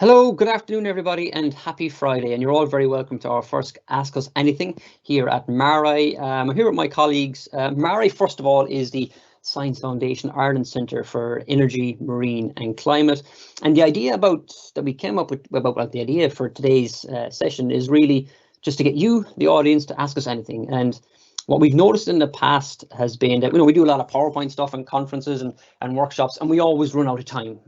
Hello, good afternoon, everybody, and happy Friday. And you're all very welcome to our first Ask Us Anything here at MaREI. I'm here with my colleagues. MaREI, first of all, is the Science Foundation Ireland Centre for Energy, Marine and Climate. And the idea that we came up with about the idea for today's session is really just to get you, the audience, to ask us anything. And what we've noticed in the past has been that we do a lot of PowerPoint stuff and conferences and workshops, and we always run out of time.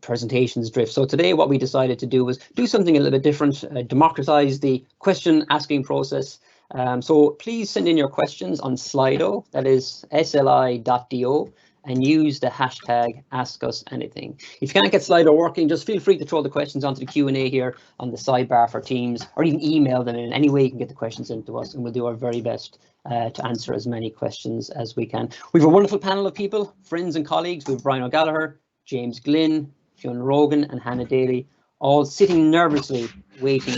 Presentations drift. So today what we decided to do was do something a little bit different, democratize the question asking process. So please send in your questions on Slido, that is sli.do, and use the hashtag AskUsAnything. If you can't get Slido working, just feel free to throw the questions onto the Q&A here on the sidebar for Teams, or even email them in any way you can get the questions into us, and we'll do our very best to answer as many questions as we can. We have a wonderful panel of people, friends and colleagues. We have Brian Gallachóir, James Glynn, Fionn Rogan and Hannah Daly, all sitting nervously waiting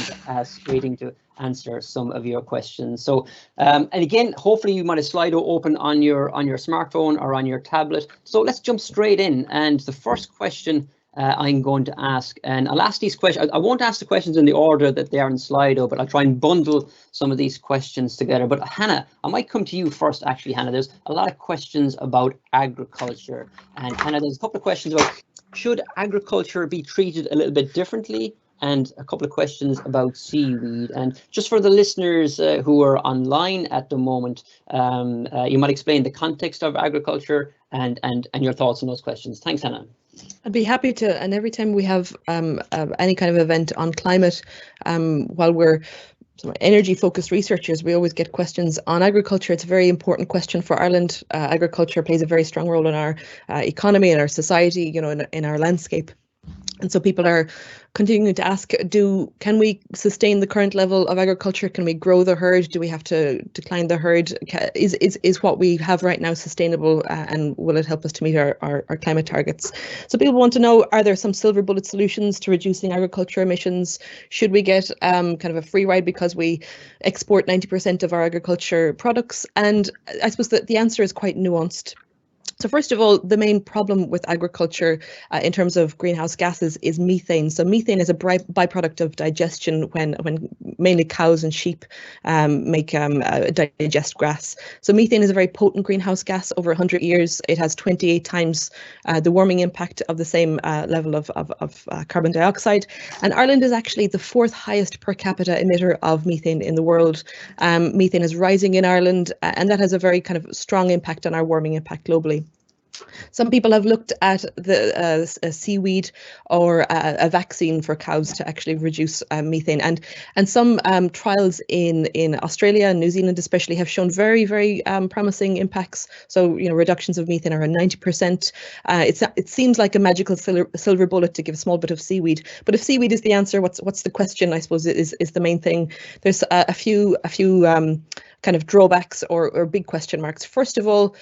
to answer some of your questions. So, and again, hopefully you might have Slido open on your smartphone or on your tablet. So let's jump straight in. And the first question I'm going to ask, and I'll ask these questions. I won't ask the questions in the order that they are in Slido, but I'll try and bundle some of these questions together. But Hannah, I might come to you first, actually, Hannah. There's a lot of questions about agriculture. And Hannah, there's a couple of questions about, should agriculture be treated a little bit differently? And a couple of questions about seaweed. And just for the listeners who are online at the moment, you might explain the context of agriculture and your thoughts on those questions. Thanks, Hannah. I'd be happy to. And every time we have any kind of event on climate, while we're energy-focused researchers, we always get questions on agriculture. It's a very important question for Ireland. Agriculture plays a very strong role in our economy, in our society, in our landscape. And so people are continuing to ask, can we sustain the current level of agriculture? Can we grow the herd? Do we have to decline the herd? Is what we have right now sustainable, and will it help us to meet our climate targets? So people want to know, are there some silver bullet solutions to reducing agriculture emissions? Should we get kind of a free ride because we export 90% of our agriculture products? And I suppose that the answer is quite nuanced. So first of all, the main problem with agriculture in terms of greenhouse gases is methane. So methane is a byproduct of digestion when mainly cows and sheep digest grass. So methane is a very potent greenhouse gas. Over 100 years, it has 28 times the warming impact of the same level of carbon dioxide. And Ireland is actually the fourth highest per capita emitter of methane in the world. Methane is rising in Ireland, and that has a very kind of strong impact on our warming impact globally. Some people have looked at the seaweed or a vaccine for cows to actually reduce methane, and some trials in Australia and New Zealand especially have shown very, very promising impacts. So reductions of methane are around 90%. It seems like a magical silver bullet to give a small bit of seaweed, but if seaweed is the answer, what's the question? I suppose is the main thing. There's a few kind of drawbacks or big question marks. First of all,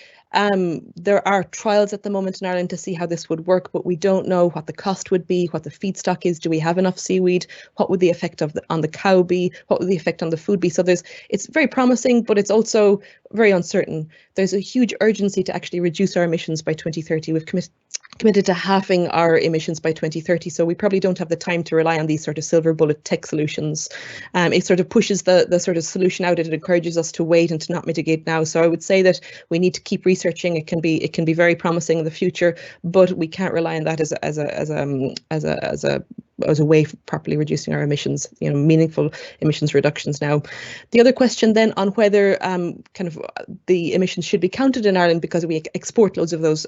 there are trials at the moment in Ireland to see how this would work, but we don't know what the cost would be, what the feedstock is. Do we have enough seaweed? What would the effect on the cow be? What would the effect on the food be? So it's very promising, but it's also very uncertain. There's a huge urgency to actually reduce our emissions by 2030. We've committed to halving our emissions by 2030, so we probably don't have the time to rely on these sort of silver bullet tech solutions. It sort of pushes the sort of solution out. It encourages us to wait and to not mitigate now. So I would say that we need to keep researching. It can be very promising in the future, but we can't rely on that as a way of properly reducing our emissions, meaningful emissions reductions now. The other question then on whether kind of the emissions should be counted in Ireland, because we export loads of those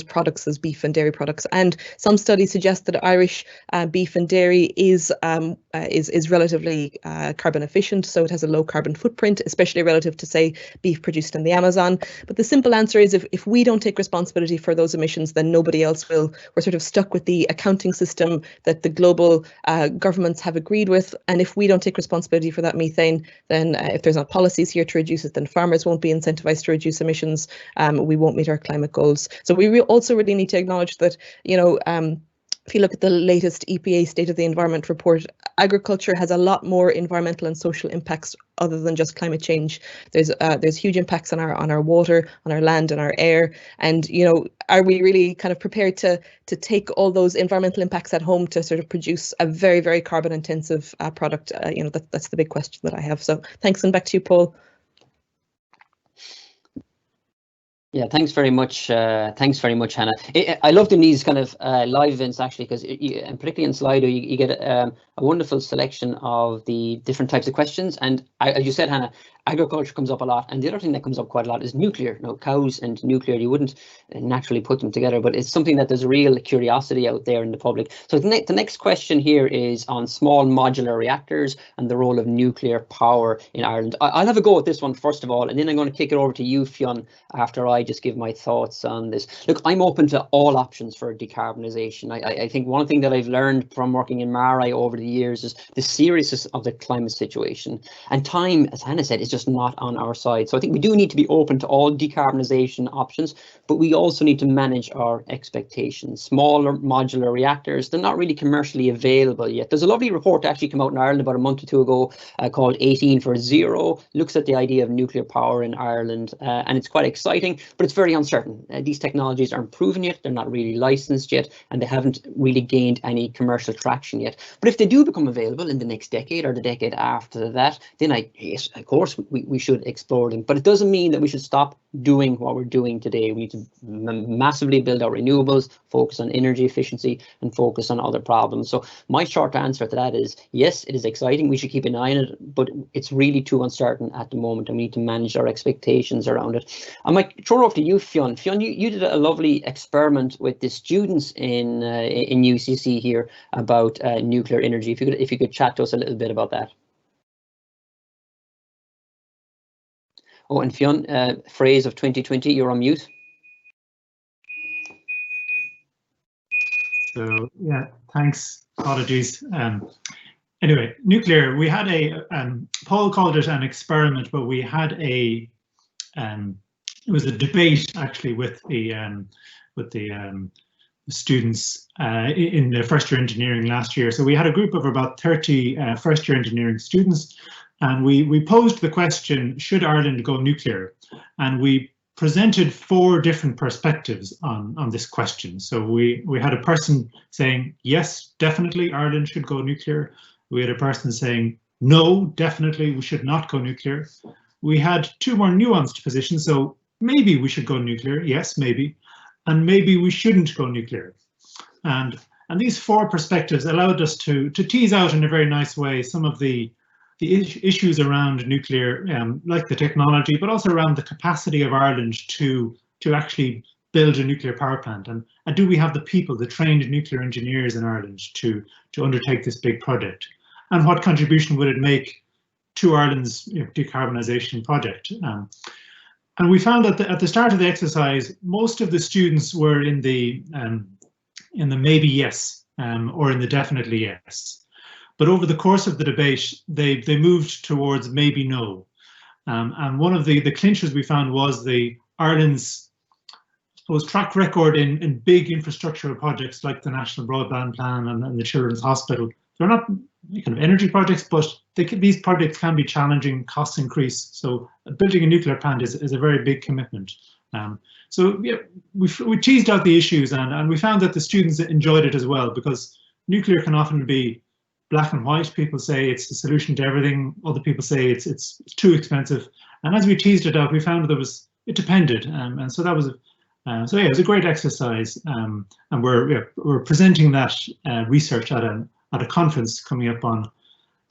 products as beef and dairy products, and some studies suggest that Irish beef and dairy is relatively carbon efficient, so it has a low carbon footprint, especially relative to, say, beef produced in the Amazon. But the simple answer is if we don't take responsibility for those emissions, then nobody else will. We're sort of stuck with the accounting system that the global governments have agreed with, and if we don't take responsibility for that methane, then if there's not policies here to reduce it, then farmers won't be incentivized to reduce emissions. We won't meet our climate goals. So we also really need to acknowledge that, if you look at the latest EPA State of the Environment report, agriculture has a lot more environmental and social impacts other than just climate change. There's huge impacts on our water, on our land, and our air. And are we really kind of prepared to take all those environmental impacts at home to sort of produce a very, very carbon intensive product? That's the big question that I have. So thanks, and back to you, Paul. Yeah, thanks very much. Thanks very much, Hannah. I love doing these kind of live events actually, because and particularly in Slido, you get a wonderful selection of the different types of questions. And as you said, Hannah, agriculture comes up a lot, and the other thing that comes up quite a lot is nuclear. Cows and nuclear, you wouldn't naturally put them together, but it's something that there's a real curiosity out there in the public. So the next question here is on small modular reactors and the role of nuclear power in Ireland. I'll have a go at this one first of all, and then I'm going to kick it over to you, Fionn, after I just give my thoughts on this. Look, I'm open to all options for decarbonisation. I think one thing that I've learned from working in MaREI over the years is the seriousness of the climate situation. And time, as Hannah said, is just not on our side. So I think we do need to be open to all decarbonisation options, but we also need to manage our expectations. Smaller modular reactors, they're not really commercially available yet. There's a lovely report actually come out in Ireland about a month or two ago called 18 for 0, looks at the idea of nuclear power in Ireland, and it's quite exciting, but it's very uncertain. These technologies aren't proven yet, they're not really licensed yet, and they haven't really gained any commercial traction yet. But if they do become available in the next decade or the decade after that, then yes, of course, we should explore them. But it doesn't mean that we should stop doing what we're doing today. We need to massively build our renewables, focus on energy efficiency, and focus on other problems. So my short answer to that is, yes, it is exciting. We should keep an eye on it, but it's really too uncertain at the moment, and we need to manage our expectations around it. I might throw it over to you, Fionn. Fionn, you did a lovely experiment with the students in UCC here about nuclear energy. If you could chat to us a little bit about that. Oh, and Fionn, phrase of 2020, you're on mute. So yeah, thanks. Apologies. Anyway, nuclear. We had Paul called it an experiment, but we had it was a debate actually with the students in the first year engineering last year. So we had a group of about 30 first year engineering students. And we posed the question, should Ireland go nuclear? And we presented 4 different perspectives on this question. So we had a person saying, yes, definitely Ireland should go nuclear. We had a person saying, no, definitely we should not go nuclear. We had 2 more nuanced positions. So maybe we should go nuclear, yes, maybe, and maybe we shouldn't go nuclear. And these 4 perspectives allowed us to tease out in a very nice way some of the issues around nuclear, like the technology, but also around the capacity of Ireland to actually build a nuclear power plant. And do we have the people, the trained nuclear engineers in Ireland to undertake this big project? And what contribution would it make to Ireland's decarbonisation project? And we found that at the start of the exercise, most of the students were in the maybe yes or in the definitely yes. But over the course of the debate, they moved towards maybe no. And one of the clinchers we found was Ireland's track record in big infrastructural projects like the National Broadband Plan and the Children's Hospital. They're not kind of energy projects, but these projects can be challenging, costs increase. So building a nuclear plant is a very big commitment. So yeah, we teased out the issues and we found that the students enjoyed it as well, because nuclear can often be black and white. People say it's the solution to everything. Other people say it's too expensive. And as we teased it out, we found it depended. And so that was, so yeah, it was a great exercise. And we're presenting that research at a conference coming up on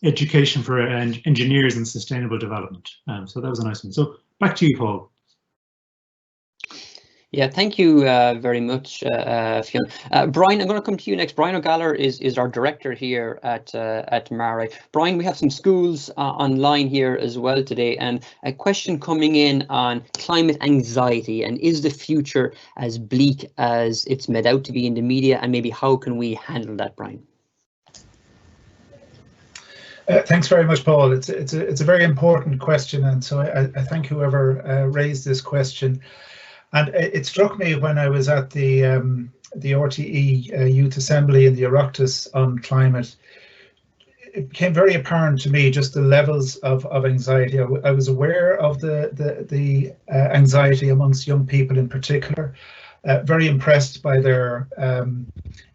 education for engineers and sustainable development. So that was a nice one. So back to you, Paul. Yeah, thank you very much, Fionn. Brian, I'm going to come to you next. Brian O'Gallagher is our director here at MaREI. Brian, we have some schools online here as well today, and a question coming in on climate anxiety, and is the future as bleak as it's made out to be in the media, and maybe how can we handle that, Brian? Thanks very much, Paul. It's a very important question, and so I thank whoever raised this question. And it struck me when I was at the RTE Youth Assembly and the Reactors on climate, it became very apparent to me just the levels of anxiety. I was aware of the anxiety amongst young people in particular. Very impressed by their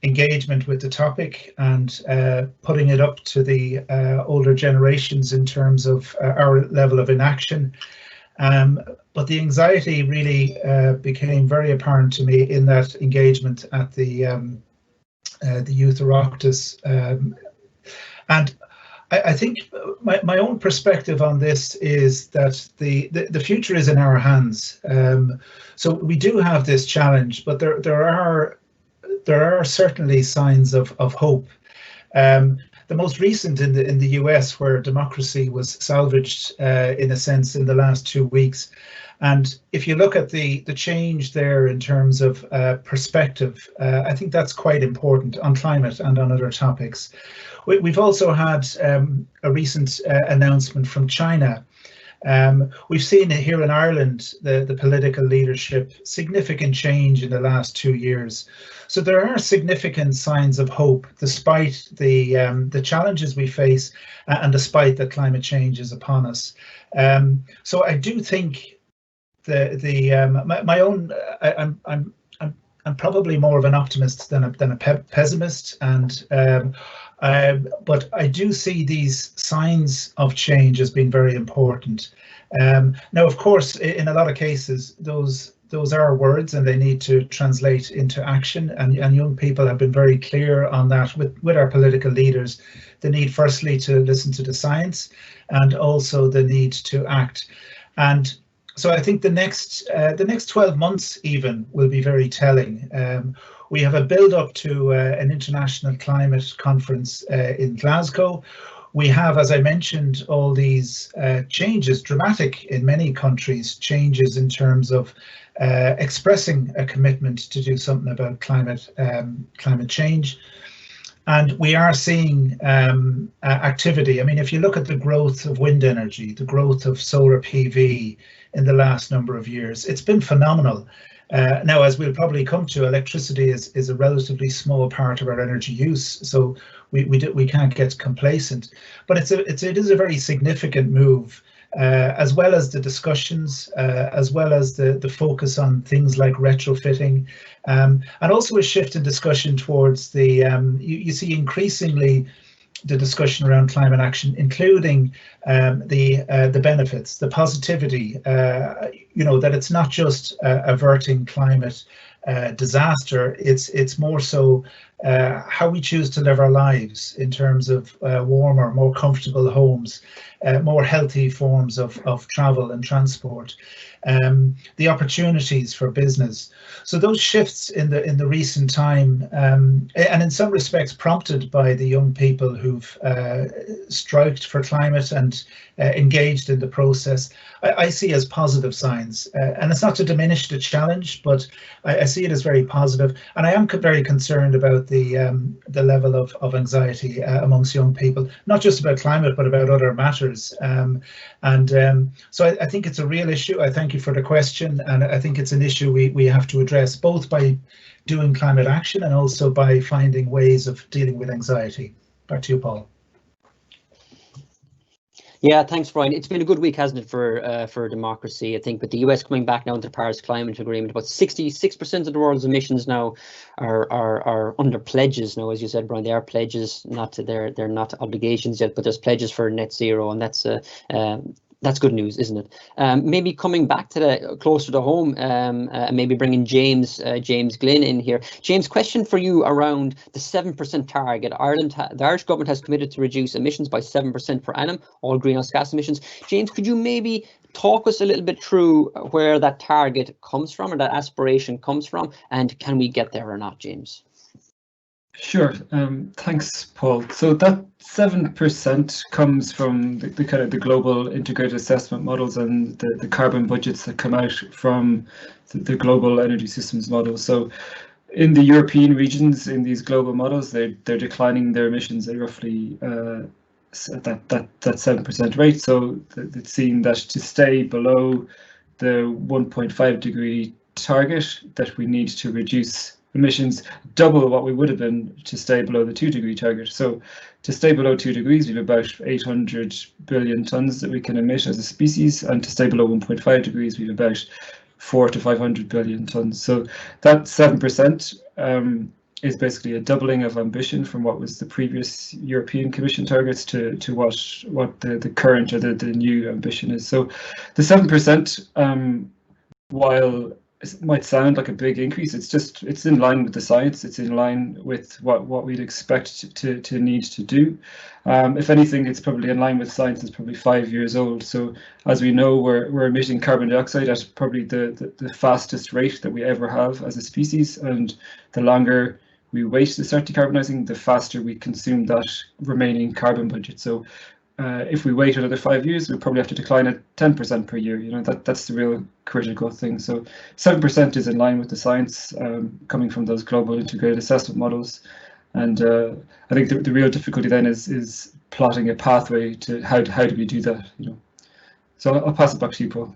engagement with the topic and putting it up to the older generations in terms of our level of inaction. But the anxiety really became very apparent to me in that engagement at the Youth Reactors. And I think my own perspective on this is that the future is in our hands. So we do have this challenge, but there are certainly signs of hope. The most recent in the US, where democracy was salvaged in a sense in the last 2 weeks. And if you look at the change there in terms of perspective, I think that's quite important on climate and on other topics. We've also had a recent announcement from China. We've seen here in Ireland, the political leadership, significant change in the last 2 years. So there are significant signs of hope, despite the challenges we face and despite that climate change is upon us. So I do think I'm probably more of an optimist than a pessimist, and but I do see these signs of change as being very important. Now, of course, in a lot of cases, those are words and they need to translate into action, and young people have been very clear on that with our political leaders. The need, firstly, to listen to the science, and also the need to act. And so I think the next 12 months even will be very telling. We have a build up to an international climate conference in Glasgow. We have, as I mentioned, all these changes, dramatic in many countries, changes in terms of expressing a commitment to do something about climate change. And we are seeing activity. I mean, if you look at the growth of wind energy, the growth of solar PV in the last number of years, it's been phenomenal. Now, as we'll probably come to, electricity is a relatively small part of our energy use, so we can't get complacent. But it is a very significant move, as well as the discussions, as well as the focus on things like retrofitting, and also a shift in discussion towards the you see increasingly the discussion around climate action, including the benefits, the positivity, that it's not just averting climate disaster, it's more so how we choose to live our lives in terms of warmer, more comfortable homes, more healthy forms of travel and transport, the opportunities for business. So those shifts in the recent time, and in some respects prompted by the young people who've striked for climate and engaged in the process, I see as positive signs. And it's not to diminish the challenge, but I see it as very positive. And I am very concerned about the level of anxiety amongst young people, not just about climate, but about other matters. So I think it's a real issue. I thank you for the question, and I think it's an issue we have to address, both by doing climate action and also by finding ways of dealing with anxiety. Back to you, Paul. Yeah, thanks, Brian. It's been a good week, hasn't it, for democracy? I think with the US coming back now into the Paris Climate Agreement, about 66% of the world's emissions now are under pledges now, as you said, Brian. They are pledges, they're not obligations yet, but there's pledges for net zero, and that's good news, isn't it? Maybe coming back to the closer to home, maybe bringing James Glynn in here. James, question for you around the 7% target. The Irish government has committed to reduce emissions by 7% per annum, all greenhouse gas emissions. James, could you maybe talk us a little bit through where that target comes from, or that aspiration comes from, and can we get there or not, James? Sure. Thanks, Paul. So that 7% comes from the kind of the global integrated assessment models and the carbon budgets that come out from the global energy systems models. So in the European regions, in these global models, they're declining their emissions at roughly that 7% rate. So it's seen that to stay below the 1.5 degree target, that we need to reduce emissions double what we would have been to stay below the 2-degree target. So to stay below 2 degrees, we have about 800 billion tonnes that we can emit as a species, and to stay below 1.5 degrees, we have about 400 to 500 billion tonnes. So that 7% is basically a doubling of ambition from what was the previous European Commission targets to what the current or the new ambition is. So the 7%, while it might sound like a big increase, it's in line with the science. It's in line with what we'd expect to need to do. If anything, it's probably in line with science. It's probably 5 years old. So as we know, we're emitting carbon dioxide at probably the fastest rate that we ever have as a species, and the longer we wait to start decarbonising, the faster we consume that remaining carbon budget. So if we wait another 5 years, we probably have to decline at 10% per year. You know, that's the real critical thing. So 7% is in line with the science, coming from those global integrated assessment models. And I think the real difficulty then is plotting a pathway to how do we do that. You know, so I'll pass it back to you, Paul.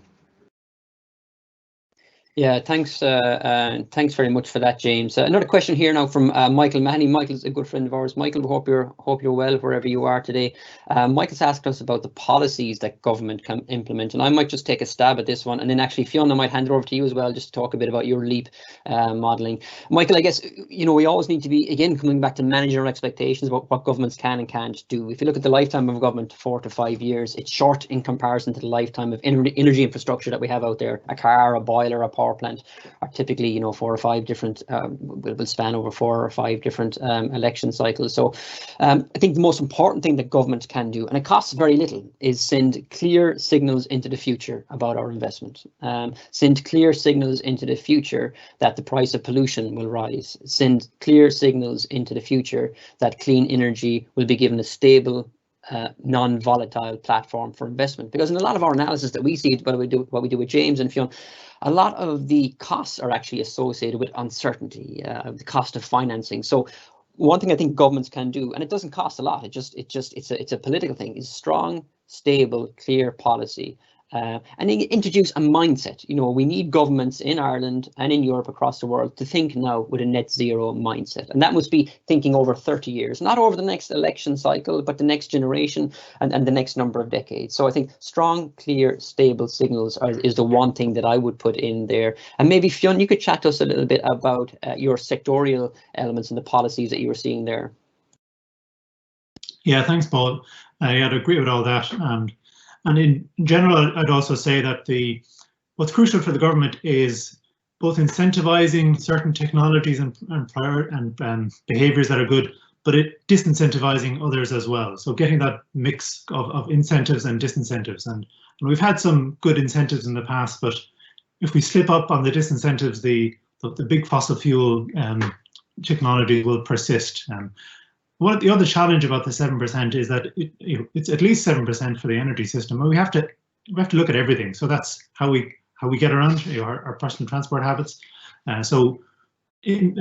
Yeah, thanks very much for that, James. Another question here now from Michael Mahoney. Michael's a good friend of ours. Michael, we hope you're well wherever you are today. Michael's asked us about the policies that government can implement, and I might just take a stab at this one, and then actually Fionn, I might hand it over to you as well, just to talk a bit about your LEAP modelling. Michael, I guess, you know, we always need to be, again, coming back to managing our expectations about what governments can and can't do. If you look at the lifetime of a government, 4 to 5 years, it's short in comparison to the lifetime of energy infrastructure that we have out there. A car, a boiler, a power plant are typically, you know, 4 or 5 different, will span over 4 or 5 different election cycles. So I think the most important thing that government can do, and it costs very little, is send clear signals into the future about our investment. Send clear signals into the future that the price of pollution will rise. Send clear signals into the future that clean energy will be given a stable, non-volatile platform for investment. Because in a lot of our analysis that we see, what we do with James and Fionn, a lot of the costs are actually associated with uncertainty, the cost of financing. So one thing I think governments can do, and it doesn't cost a lot, it's a political thing, is strong, stable, clear policy. And introduce a mindset. You know, we need governments in Ireland and in Europe, across the world, to think now with a net zero mindset. And that must be thinking over 30 years, not over the next election cycle, but the next generation and the next number of decades. So I think strong, clear, stable signals is the one thing that I would put in there. And maybe, Fionn, you could chat to us a little bit about your sectorial elements and the policies that you were seeing there. Yeah, thanks, Paul. I'd agree with all that. And in general, I'd also say that what's crucial for the government is both incentivizing certain technologies and behaviours that are good, but disincentivizing others as well. So getting that mix of incentives and disincentives. And we've had some good incentives in the past, but if we slip up on the disincentives, the big fossil fuel technology will persist. The other challenge about the 7% is that it's at least 7% for the energy system, and we have to look at everything. So that's how we get around our personal transport habits. So in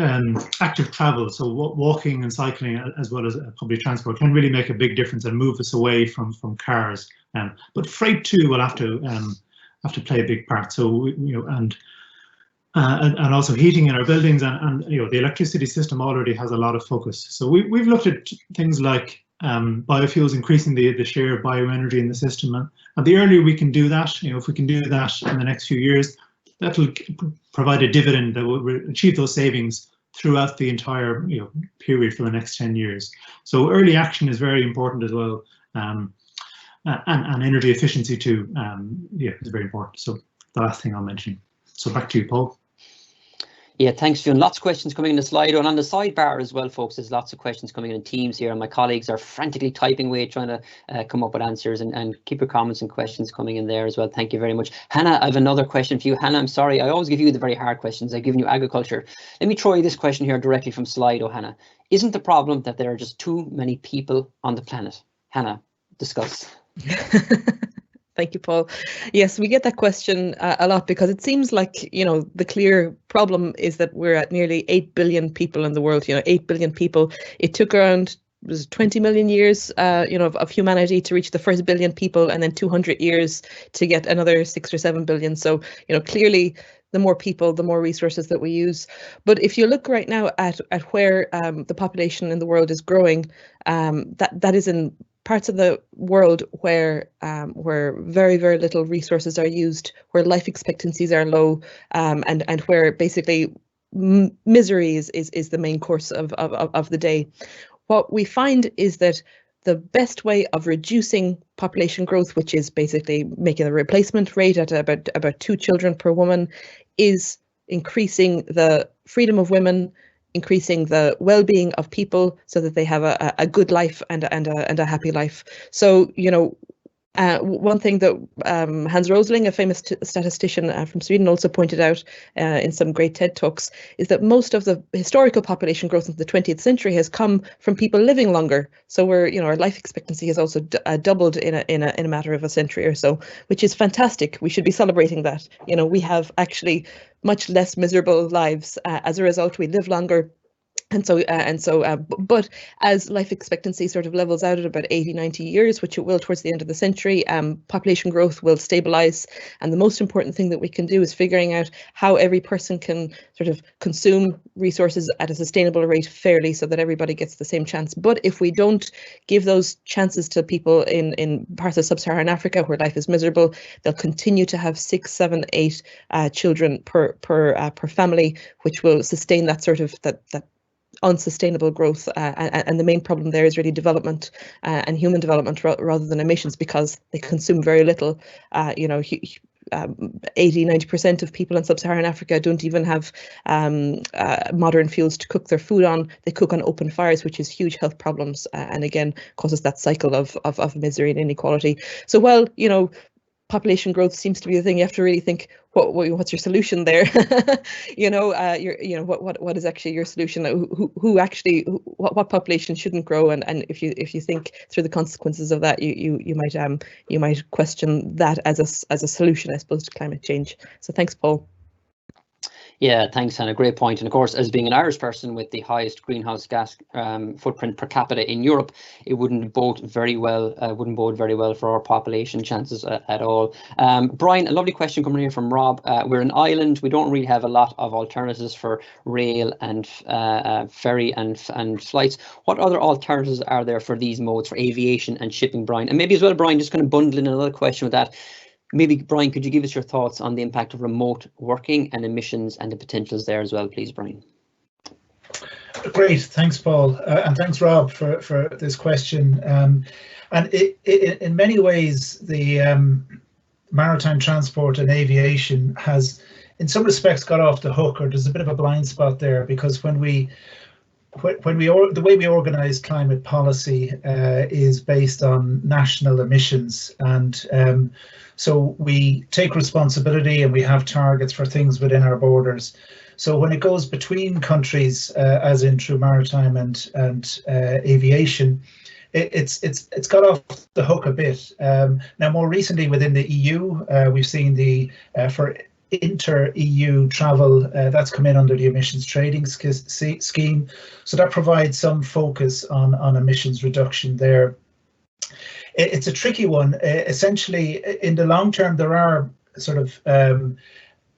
active travel, so walking and cycling as well as public transport can really make a big difference and move us away from cars. But freight too will have to play a big part. So and also heating in our buildings, and the electricity system already has a lot of focus. So we've looked at things like biofuels, increasing the share of bioenergy in the system, and the earlier we can do that, if we can do that in the next few years, that will provide a dividend that will achieve those savings throughout the entire period for the next 10 years. So early action is very important as well, and energy efficiency too. Is very important. So the last thing I'll mention. So back to you, Paul. Yeah, thanks, Fionn. Lots of questions coming in the Slido, and on the sidebar as well, folks. There's lots of questions coming in Teams here, and my colleagues are frantically typing away, trying to come up with answers, and keep your comments and questions coming in there as well. Thank you very much. Hannah, I have another question for you. Hannah, I'm sorry, I always give you the very hard questions. I've given you agriculture. Let me throw you this question here directly from Slido, Hannah. Isn't the problem that there are just too many people on the planet? Hannah, discuss. Thank you, Paul. Yes, we get that question a lot, because it seems like, the clear problem is that we're at nearly 8 billion people in the world, 8 billion people. It took around was 20 million years, of humanity to reach the first billion people, and then 200 years to get another 6 or 7 billion. So, clearly, the more people, the more resources that we use. But if you look right now at where the population in the world is growing, that is in parts of the world where very, very little resources are used, where life expectancies are low, and where basically misery is the main course of the day. What we find is that the best way of reducing population growth, which is basically making the replacement rate at about 2 children per woman, is increasing the freedom of women, increasing the well-being of people so that they have a good life and a happy life. So, one thing that Hans Rosling, a famous statistician from Sweden, also pointed out in some great TED Talks, is that most of the historical population growth in the 20th century has come from people living longer. So our life expectancy has also doubled in a matter of a century or so, which is fantastic. We should be celebrating that. We have actually much less miserable lives as a result. We live longer. But as life expectancy sort of levels out at about 80, 90 years, which it will towards the end of the century, population growth will stabilize. And the most important thing that we can do is figuring out how every person can sort of consume resources at a sustainable rate fairly so that everybody gets the same chance. But if we don't give those chances to people in parts of sub-Saharan Africa where life is miserable, they'll continue to have 6, 7, 8 children per family, which will sustain that sort of that unsustainable growth, and the main problem there is really development and human development rather than emissions, because they consume very little. 80-90% of people in sub-Saharan Africa don't even have modern fuels to cook their food on. They cook on open fires, which is huge health problems, and again causes that cycle of misery and inequality. So while population growth seems to be the thing, you have to really think, what's your solution there? What is actually your solution? What population shouldn't grow? And if you think through the consequences of that, you might question that as a solution, I suppose, to climate change. So thanks, Paul. Yeah, thanks, Hannah. Great point. And of course, as being an Irish person with the highest greenhouse gas footprint per capita in Europe, it wouldn't bode very well for our population chances at all. Brian, a lovely question coming here from Rob. We're an island. We don't really have a lot of alternatives for rail and ferry and flights. What other alternatives are there for these modes, for aviation and shipping, Brian? And maybe as well, Brian, just kind of bundle in another question with that. Maybe, Brian, could you give us your thoughts on the impact of remote working and emissions and the potentials there as well, please, Brian? Great, thanks, Paul, and thanks, Rob, for this question. And in many ways, the maritime transport and aviation has, in some respects, got off the hook, or there's a bit of a blind spot there, because the way we organise climate policy is based on national emissions, and so we take responsibility and we have targets for things within our borders. So when it goes between countries, as in through maritime and aviation, it's got off the hook a bit. Now, more recently within the EU, we've seen for inter-EU travel, that's come in under the emissions trading scheme. So that provides some focus on emissions reduction there. It's a tricky one. Essentially, in the long term, there are sort of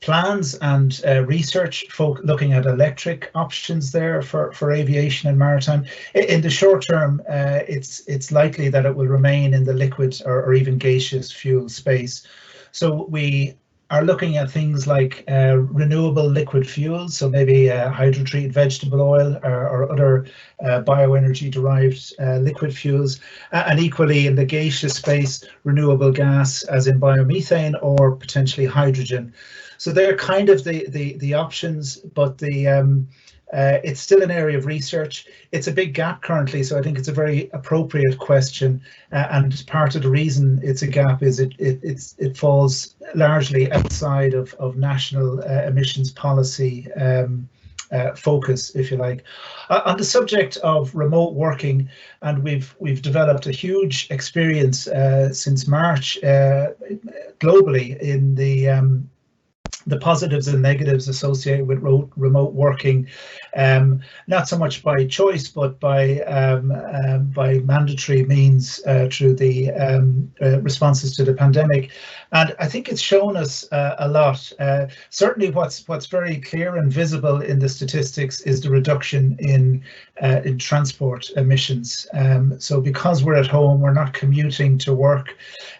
plans and research looking at electric options there for aviation and maritime. In the short term, it's likely that it will remain in the liquid or even gaseous fuel space. So we are looking at things like renewable liquid fuels, so maybe hydrotreated vegetable oil or other bioenergy derived liquid fuels, and equally in the gaseous space, renewable gas as in biomethane or potentially hydrogen. So they're kind of the options, but it's still an area of research. It's a big gap currently, so I think it's a very appropriate question. And part of the reason it's a gap is it falls largely outside of national emissions policy focus, if you like. On the subject of remote working, and we've developed a huge experience since March globally in the the positives and negatives associated with remote working, not so much by choice, but by mandatory means through the responses to the pandemic. And I think it's shown us a lot. Certainly what's very clear and visible in the statistics is the reduction in transport emissions. So because we're at home, we're not commuting to work,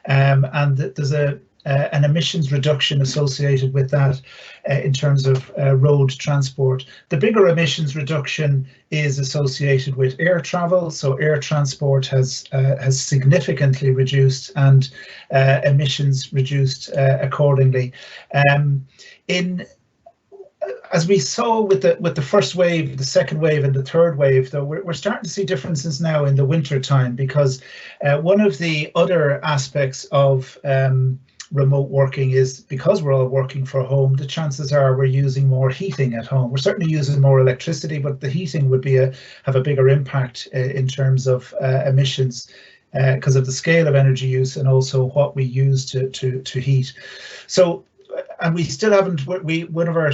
and there's an emissions reduction associated with that in terms of road transport. The bigger emissions reduction is associated with air travel. So air transport has significantly reduced, and emissions reduced accordingly. As we saw with the first wave, the second wave, and the third wave, though, we're starting to see differences now in the winter time, because one of the other aspects of remote working is, because we're all working from home, the chances are we're using more heating at home. We're certainly using more electricity, but the heating would have a bigger impact in terms of emissions, because of the scale of energy use and also what we use to heat. So, and we still haven't, one of our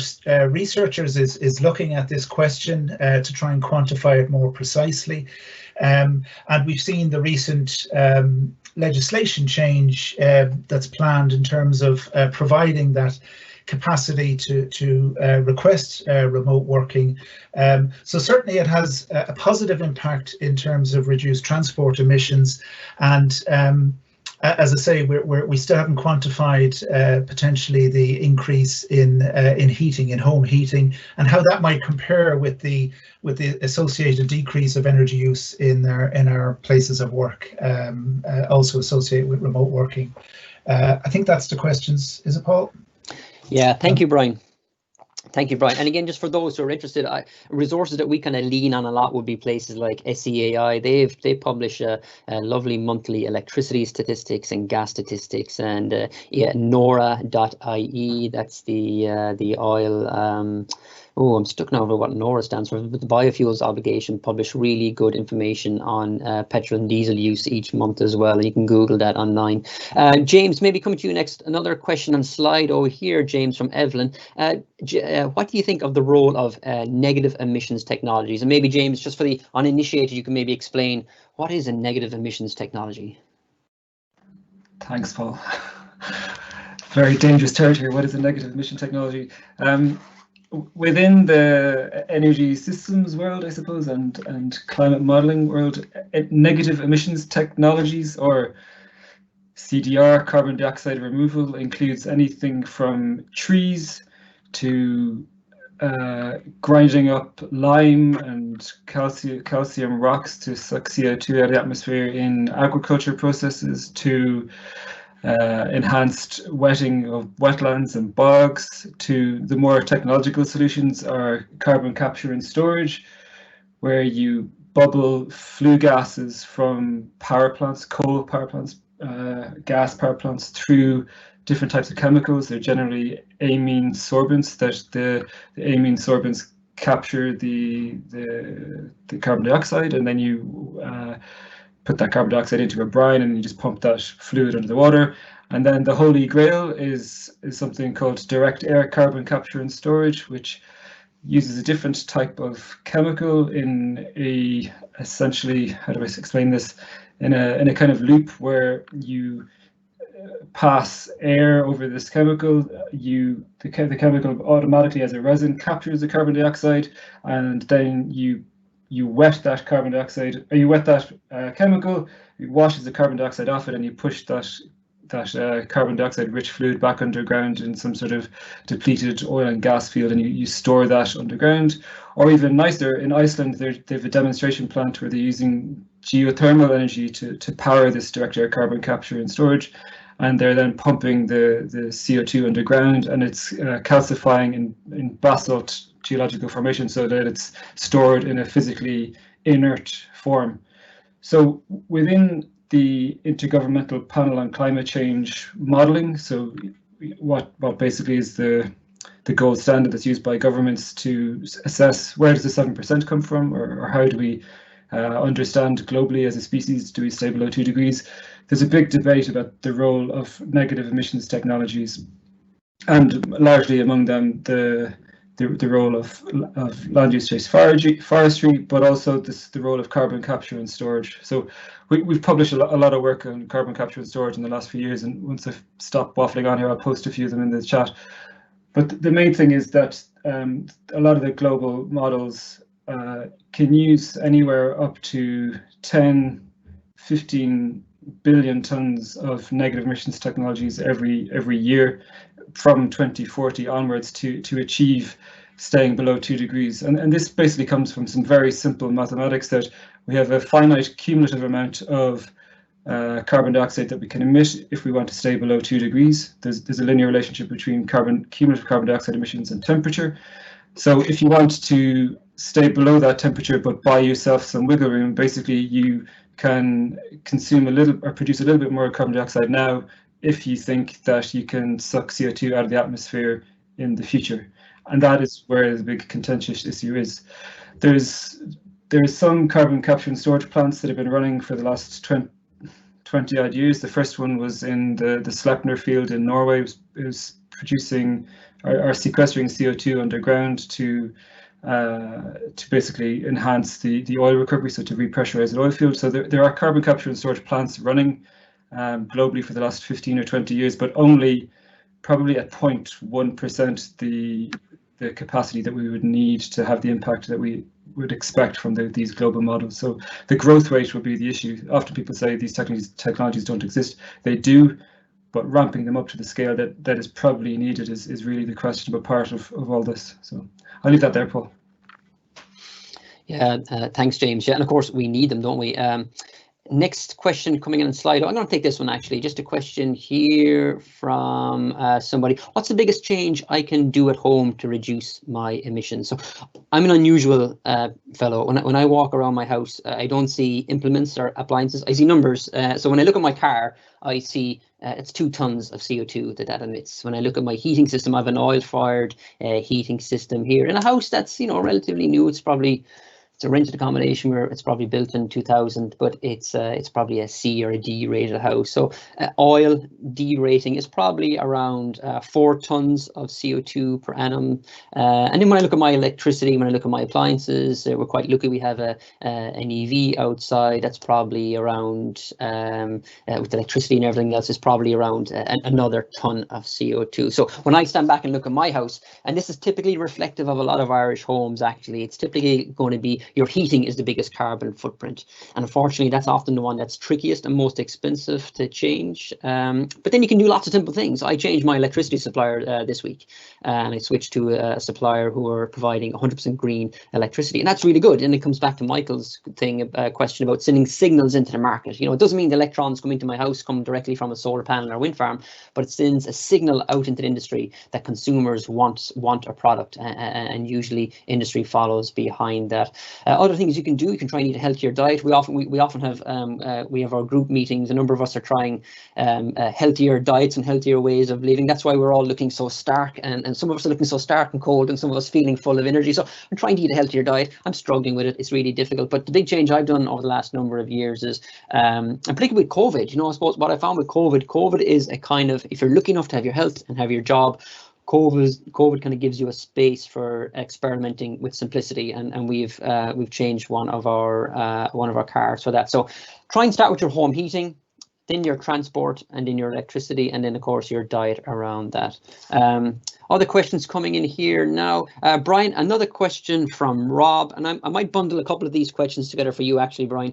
researchers is looking at this question to try and quantify it more precisely. And we've seen the recent legislation change that's planned in terms of providing that capacity to request remote working. So certainly it has a positive impact in terms of reduced transport emissions, and as I say, we still haven't quantified potentially the increase in heating, in home heating, and how that might compare with the associated decrease of energy use in our places of work, also associated with remote working. I think that's the questions. Is it, Paul? Yeah, thank you, Brian. Thank you, Brian. And again, just for those who are interested, resources that we kind of lean on a lot would be places like SEAI. They publish a lovely monthly electricity statistics and gas statistics, and yeah, NORA.ie. That's the oil. Oh, I'm stuck now over what NORA stands for, but the biofuels obligation publish really good information on petrol and diesel use each month as well. And you can Google that online. James, maybe coming to you next, another question on Slido here, James, from Evelyn. What do you think of the role of negative emissions technologies? And maybe, James, just for the uninitiated, you can maybe explain what is a negative emissions technology? Thanks, Paul. Very dangerous territory. What is a negative emission technology? Within the energy systems world, I suppose, and climate modeling world, negative emissions technologies, or CDR, carbon dioxide removal, includes anything from trees to grinding up lime and calcium rocks to suck CO2 out of the atmosphere in agriculture processes, to enhanced wetting of wetlands and bogs, to the more technological solutions are carbon capture and storage, where you bubble flue gases from power plants, coal power plants, gas power plants, through different types of chemicals. They're generally amine sorbents, that the amine sorbents capture the carbon dioxide, and then you put that carbon dioxide into a brine, and you just pump that fluid under the water. And then the holy grail is something called direct air carbon capture and storage, which uses a different type of chemical in a, essentially, how do I explain this, in a kind of loop where you pass air over this chemical. The chemical automatically, as a resin, captures the carbon dioxide, and then you wet that carbon dioxide, or you wet that chemical, it washes the carbon dioxide off it, and you push that carbon dioxide rich fluid back underground in some sort of depleted oil and gas field, and you store that underground. Or even nicer, in Iceland, they have a demonstration plant where they're using geothermal energy to power this direct air carbon capture and storage, and they're then pumping the CO2 underground, and it's calcifying in basalt geological formation so that it's stored in a physically inert form. So within the Intergovernmental Panel on Climate Change modeling, so what basically is the gold standard that's used by governments to assess where does the 7% come from, or how do we understand globally as a species, do we stay below 2 degrees? There's a big debate about the role of negative emissions technologies. and largely among them the role of land use-based forestry, but also the role of carbon capture and storage. So we've published a lot of work on carbon capture and storage in the last few years, and once I've stopped waffling on here, I'll post a few of them in the chat. But the main thing is that a lot of the global models can use anywhere up to 10-15 billion tons of negative emissions technologies every year from 2040 onwards to achieve staying below 2 degrees. And this basically comes from some very simple mathematics, that we have a finite cumulative amount of carbon dioxide that we can emit if we want to stay below 2 degrees. There's a linear relationship between cumulative carbon dioxide emissions and temperature. So if you want to stay below that temperature but buy yourself some wiggle room, basically you can consume a little or produce a little bit more carbon dioxide now if you think that you can suck CO2 out of the atmosphere in the future. And that is where the big contentious issue is. There's some carbon capture and storage plants that have been running for the last 20 odd years. The first one was in the Sleipner field in Norway. It was producing or sequestering CO2 underground to basically enhance the oil recovery, so to repressurize an oil field. So there are carbon capture and storage plants running globally for the last 15 or 20 years, but only probably at 0.1% the capacity that we would need to have the impact that we would expect from these global models. So the growth rate will be the issue. Often people say these technologies don't exist. They do, but ramping them up to the scale that is probably needed is really the questionable part of all this. So I'll leave that there, Paul. Yeah, thanks, James. Yeah, and of course we need them, don't we? Next question coming in on Slido. I'm going to take this one actually. Just a question here from somebody. What's the biggest change I can do at home to reduce my emissions? So I'm an unusual fellow. When I walk around my house, I don't see implements or appliances. I see numbers. So when I look at my car, I see it's 2 tons of CO2 that emits. When I look at my heating system, I have an oil-fired heating system here in a house that's relatively new. It's a rented accommodation where it's probably built in 2000, but it's probably a C or a D rated house. So oil D rating is probably around 4 tons of CO2 per annum. And then when I look at my electricity, when I look at my appliances, we're quite lucky. We have an EV outside. That's probably around with electricity and everything else is probably around another ton of CO2. So when I stand back and look at my house, and this is typically reflective of a lot of Irish homes, actually, it's typically going to be your heating is the biggest carbon footprint. And unfortunately, that's often the one that's trickiest and most expensive to change. But then you can do lots of simple things. I changed my electricity supplier this week, and I switched to a supplier who are providing 100% green electricity. And that's really good. And it comes back to Michael's question about sending signals into the market. It doesn't mean the electrons coming to my house come directly from a solar panel or wind farm, but it sends a signal out into the industry that consumers want a product, and usually industry follows behind that. Other things you can do, you can try and eat a healthier diet. We often have our group meetings. A number of us are trying healthier diets and healthier ways of living. That's why we're all looking so stark, and some of us are looking so stark and cold, and some of us feeling full of energy. So I'm trying to eat a healthier diet. I'm struggling with it. It's really difficult. But the big change I've done over the last number of years is, and particularly with COVID, I suppose what I found with COVID is a kind of, if you're lucky enough to have your health and have your job, COVID kind of gives you a space for experimenting with simplicity, and we've changed one of our cars for that. So try and start with your home heating, then your transport, and then your electricity, and then of course your diet around that. Other questions coming in here now. Brian, another question from Rob, and I might bundle a couple of these questions together for you actually, Brian.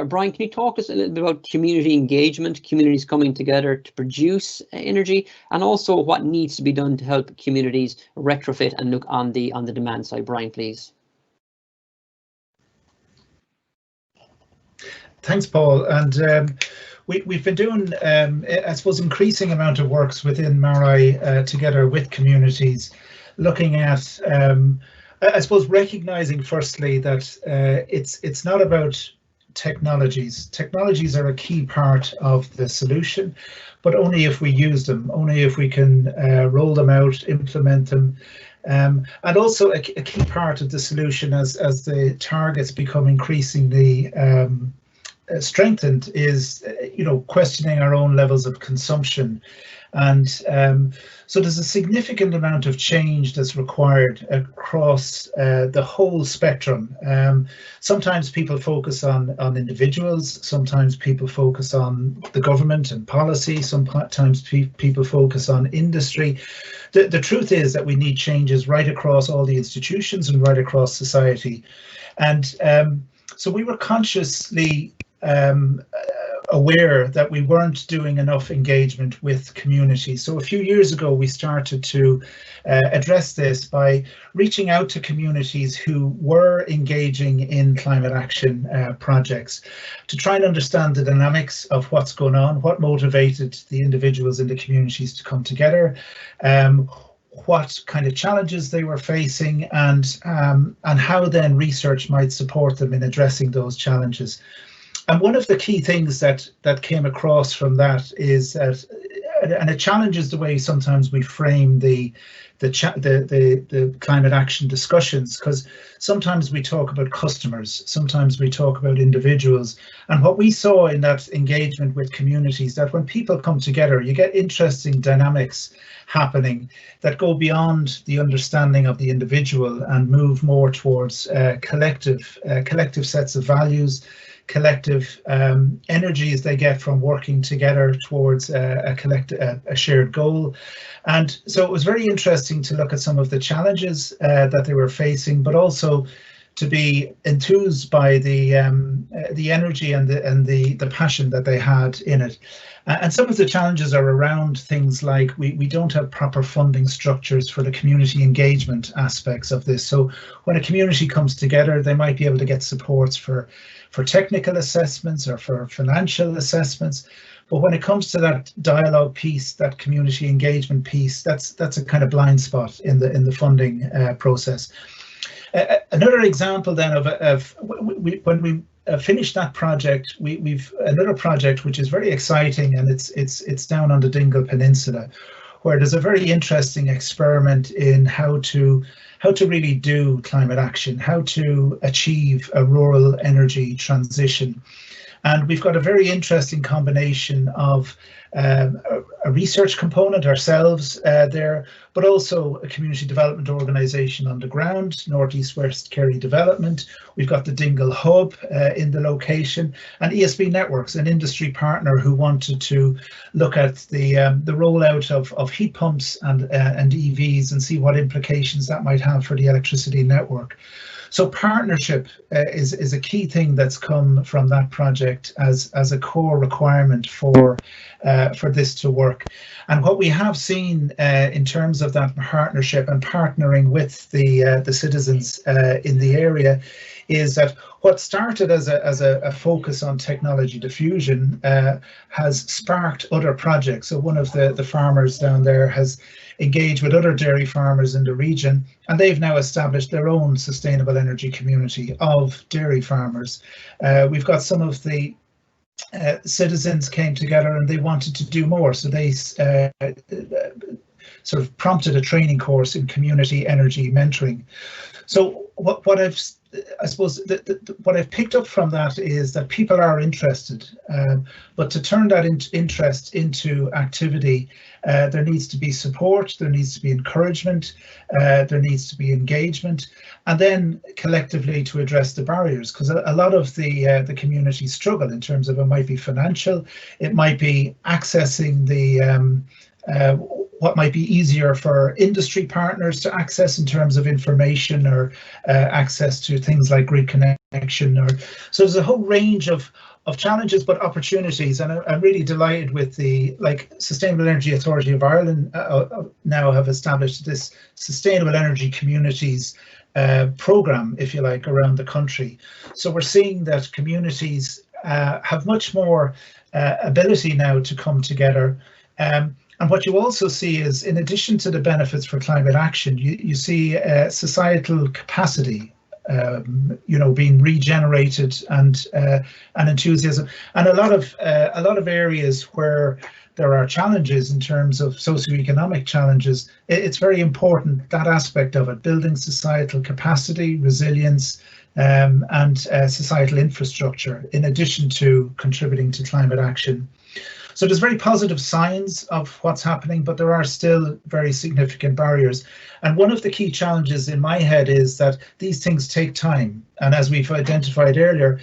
Brian, can you talk to us a little bit about community engagement, communities coming together to produce energy, and also what needs to be done to help communities retrofit and look on the demand side? Brian, please. Thanks, Paul. And we've been doing, I suppose, increasing amount of works within MaREI together with communities, looking at, I suppose, recognizing firstly that it's not about technologies. Technologies are a key part of the solution, but only if we use them, only if we can roll them out, implement them. And also a key part of the solution as the targets become increasingly strengthened is, questioning our own levels of consumption. And so there's a significant amount of change that's required across the whole spectrum. Sometimes people focus on individuals, sometimes people focus on the government and policy, sometimes people focus on industry. The truth is that we need changes right across all the institutions and right across society. And so we were consciously aware that we weren't doing enough engagement with communities. So a few years ago, we started to address this by reaching out to communities who were engaging in climate action projects to try and understand the dynamics of what's going on, what motivated the individuals in the communities to come together, what kind of challenges they were facing, and how then research might support them in addressing those challenges. And one of the key things that came across from that is that, and it challenges the way sometimes we frame the climate action discussions, because sometimes we talk about customers, sometimes we talk about individuals. And what we saw in that engagement with communities, that when people come together, you get interesting dynamics happening that go beyond the understanding of the individual and move more towards collective sets of values, collective energies they get from working together towards a shared goal. And so it was very interesting to look at some of the challenges that they were facing, but also to be enthused by the energy and the passion that they had in it. And some of the challenges are around things like we don't have proper funding structures for the community engagement aspects of this. So when a community comes together, they might be able to get supports for technical assessments or for financial assessments. But when it comes to that dialogue piece, that community engagement piece, that's a kind of blind spot in the funding process. Another example then of when we finished that project, we've another project which is very exciting, and it's down on the Dingle Peninsula, where there's a very interesting experiment in how to really do climate action, how to achieve a rural energy transition. And we've got a very interesting combination of a research component ourselves there, but also a community development organisation on the ground, Northeast West Kerry Development. We've got the Dingle Hub in the location, and ESB Networks, an industry partner who wanted to look at the rollout of heat pumps and EVs and see what implications that might have for the electricity network. So partnership is a key thing that's come from that project as a core requirement for this to work. And what we have seen in terms of that partnership and partnering with the citizens in the area is that what started as a focus on technology diffusion has sparked other projects. So one of the farmers down there has engaged with other dairy farmers in the region, and they've now established their own sustainable energy community of dairy farmers. We've got some of the citizens came together and they wanted to do more, so they sort of prompted a training course in community energy mentoring. So what I've picked up from that is that people are interested, but to turn that interest into activity, there needs to be support, there needs to be encouragement, there needs to be engagement, and then collectively to address the barriers, because a lot of the community struggle in terms of, it might be financial, it might be accessing the what might be easier for industry partners to access in terms of information, or access to things like grid connection. So there's a whole range of challenges, but opportunities. And I'm really delighted with the Sustainable Energy Authority of Ireland now have established this Sustainable Energy Communities program, if you like, around the country. So we're seeing that communities have much more ability now to come together. And what you also see is, in addition to the benefits for climate action, you see societal capacity, being regenerated, and enthusiasm, and a lot of areas where there are challenges in terms of socioeconomic challenges. It's very important, that aspect of it, building societal capacity, resilience, and societal infrastructure, in addition to contributing to climate action. So there's very positive signs of what's happening, but there are still very significant barriers. And one of the key challenges in my head is that these things take time. And as we've identified earlier,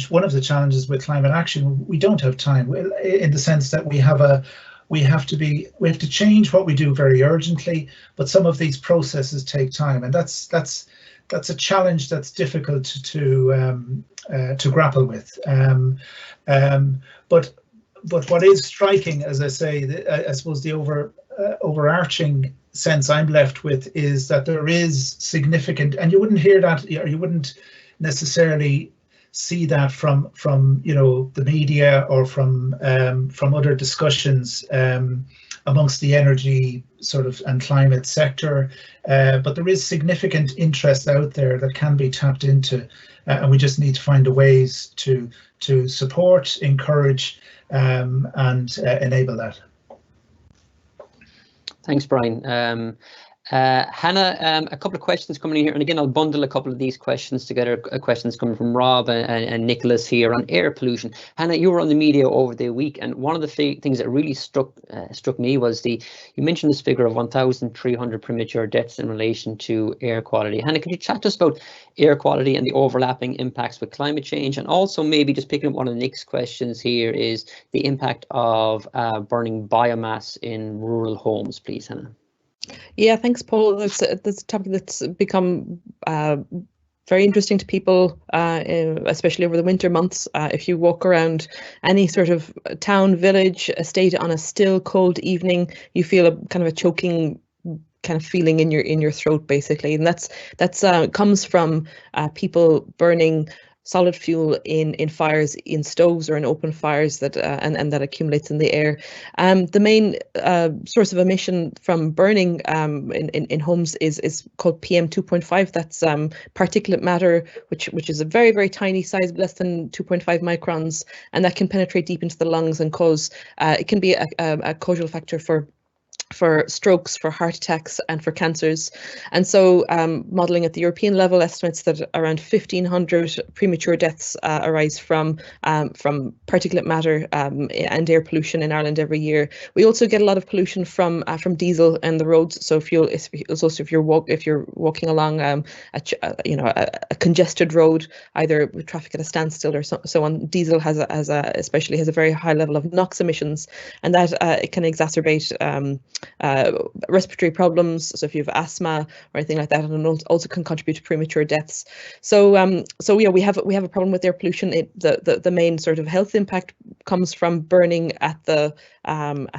one of the challenges with climate action, we don't have time, in the sense that we have to change what we do very urgently, but some of these processes take time, and that's a challenge that's difficult to grapple with. But what is striking, as I say, I suppose the overarching sense I'm left with is that there is significant, and you wouldn't hear that, or you wouldn't necessarily see that from the media or from other discussions amongst the energy and climate sector, but there is significant interest out there that can be tapped into, and we just need to find ways to support, encourage, and enable that. Thanks, Brian. Hannah, a couple of questions coming in here, and again, I'll bundle a couple of these questions together. Questions coming from Rob and Nicholas here on air pollution. Hannah, you were on the media over the week, and one of the things that really struck me was you mentioned this figure of 1,300 premature deaths in relation to air quality. Hannah, could you chat to us about air quality and the overlapping impacts with climate change, and also maybe just picking up one of Nick's questions here is the impact of burning biomass in rural homes, please, Hannah. Yeah, thanks, Paul. That's a topic that's become very interesting to people, especially over the winter months. If you walk around any sort of town, village, estate on a still, cold evening, you feel a kind of a choking kind of feeling in your throat, basically, and that's comes from people burning solid fuel in fires, in stoves or in open fires that and that accumulates in the air. The main source of emission from burning in homes is called PM 2.5. That's particulate matter, which is a very, very tiny size, less than 2.5 microns, and that can penetrate deep into the lungs and cause it can be a causal factor for strokes, for heart attacks, and for cancers. And so modelling at the European level estimates that around 1,500 premature deaths arise from particulate matter and air pollution in Ireland every year. We also get a lot of pollution from diesel and the roads. So if you're walking along a congested road, either with traffic at a standstill or so on, diesel has a very high level of NOx emissions, and that it can exacerbate respiratory problems. So if you have asthma or anything like that, and it also can contribute to premature deaths. So yeah, we have a problem with air pollution. The main sort of health impact comes from burning at the kind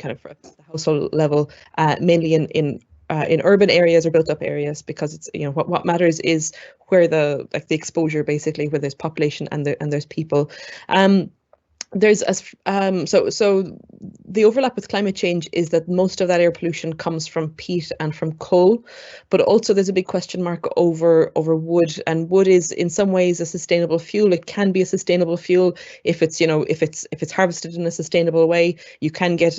of household level, mainly in urban areas or built-up areas, because it's what matters is where the exposure, basically, where there's population and there's people. So the overlap with climate change is that most of that air pollution comes from peat and from coal, but also there's a big question mark over wood, and wood is in some ways a sustainable fuel. It can be a sustainable fuel if it's harvested in a sustainable way. You can get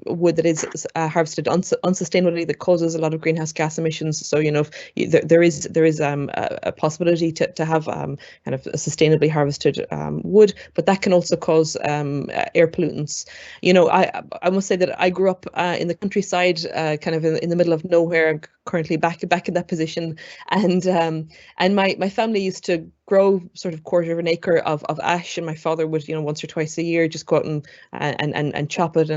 wood that is harvested unsustainably that causes a lot of greenhouse gas emissions. So there is a possibility to have kind of a sustainably harvested wood, but that can also cause air pollutants. I must say that I grew up in the countryside, kind of in the middle of nowhere. I'm currently back in that position, and my family used to grow sort of quarter of an acre of ash, and my father would once or twice a year just go out and chop it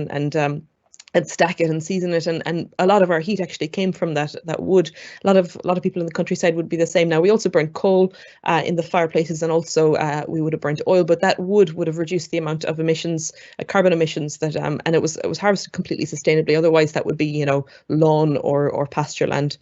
and stack it and season it, and a lot of our heat actually came from that wood. A lot of people in the countryside would be the same. Now we also burn coal in the fireplaces, and also we would have burnt oil, but that wood would have reduced the amount of emissions, carbon emissions that and it was harvested completely sustainably. Otherwise that would be lawn or pasture land.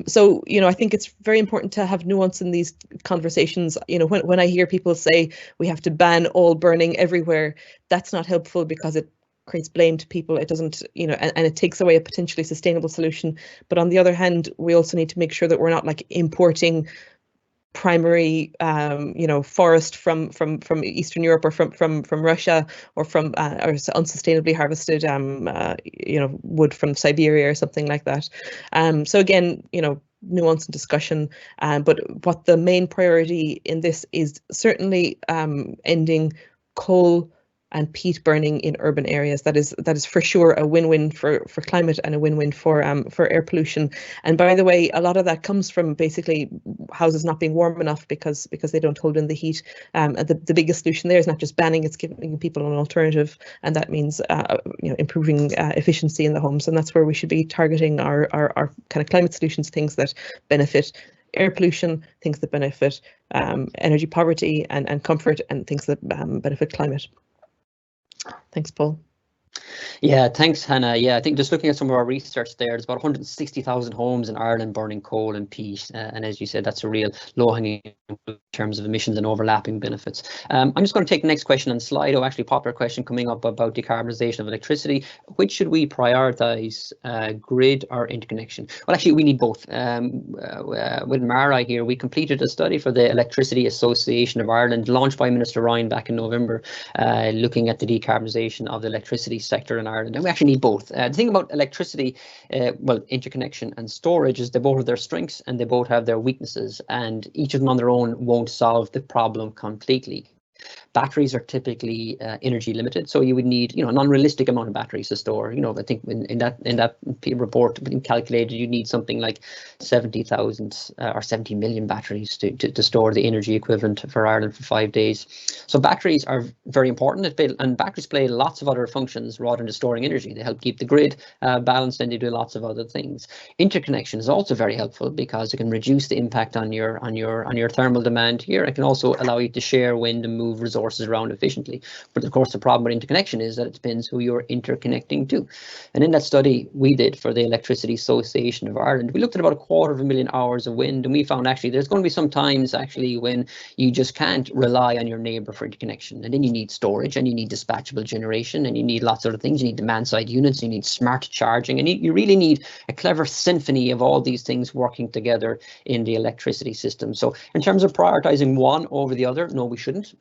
So I think it's very important to have nuance in these conversations. When I hear people say we have to ban all burning everywhere, that's not helpful, because it creates blame to people. It doesn't, and it takes away a potentially sustainable solution. But on the other hand, we also need to make sure that we're not importing primary, forest from Eastern Europe or from Russia, or from or unsustainably harvested, wood from Siberia or something like that. So again, nuance and discussion. But what the main priority in this is certainly ending coal and peat burning in urban areas. That is for sure a win-win for climate and a win-win for air pollution. And by the way, a lot of that comes from basically houses not being warm enough because they don't hold in the heat. The biggest solution there is not just banning; it's giving people an alternative, and that means improving efficiency in the homes. And that's where we should be targeting our kind of climate solutions, things that benefit air pollution, things that benefit energy poverty and comfort, and things that benefit climate. Thanks, Paul. Yeah, thanks, Hannah. Yeah, I think just looking at some of our research there, there's about 160,000 homes in Ireland burning coal and peat. And as you said, that's a real low-hanging in terms of emissions and overlapping benefits. I'm just going to take the next question on Slido, actually a popular question coming up about decarbonisation of electricity. Which should we prioritise, grid or interconnection? Well, actually, we need both. With MaREI here, we completed a study for the Electricity Association of Ireland, launched by Minister Ryan back in November, looking at the decarbonisation of the electricity sector in Ireland, and we actually need both. The thing about electricity, well, interconnection and storage, is they both have their strengths and they both have their weaknesses, and each of them on their own won't solve the problem completely. Batteries are typically energy limited, so you would need, an unrealistic amount of batteries to store. I think in that report being calculated, you need something like 70,000 or 70 million batteries to store the energy equivalent for Ireland for 5 days. So batteries are very important, and batteries play lots of other functions rather than just storing energy. They help keep the grid balanced, and they do lots of other things. Interconnection is also very helpful because it can reduce the impact on your thermal demand here. It can also allow you to share wind and move resources around efficiently. But of course, the problem with interconnection is that it depends who you're interconnecting to. And in that study we did for the Electricity Association of Ireland, we looked at about 250,000 hours of wind, and we found actually there's going to be some times actually when you just can't rely on your neighbour for interconnection, and then you need storage, and you need dispatchable generation, and you need lots of other things. You need demand side units, you need smart charging, and you really need a clever symphony of all these things working together in the electricity system. So in terms of prioritising one over the other, no, we shouldn't.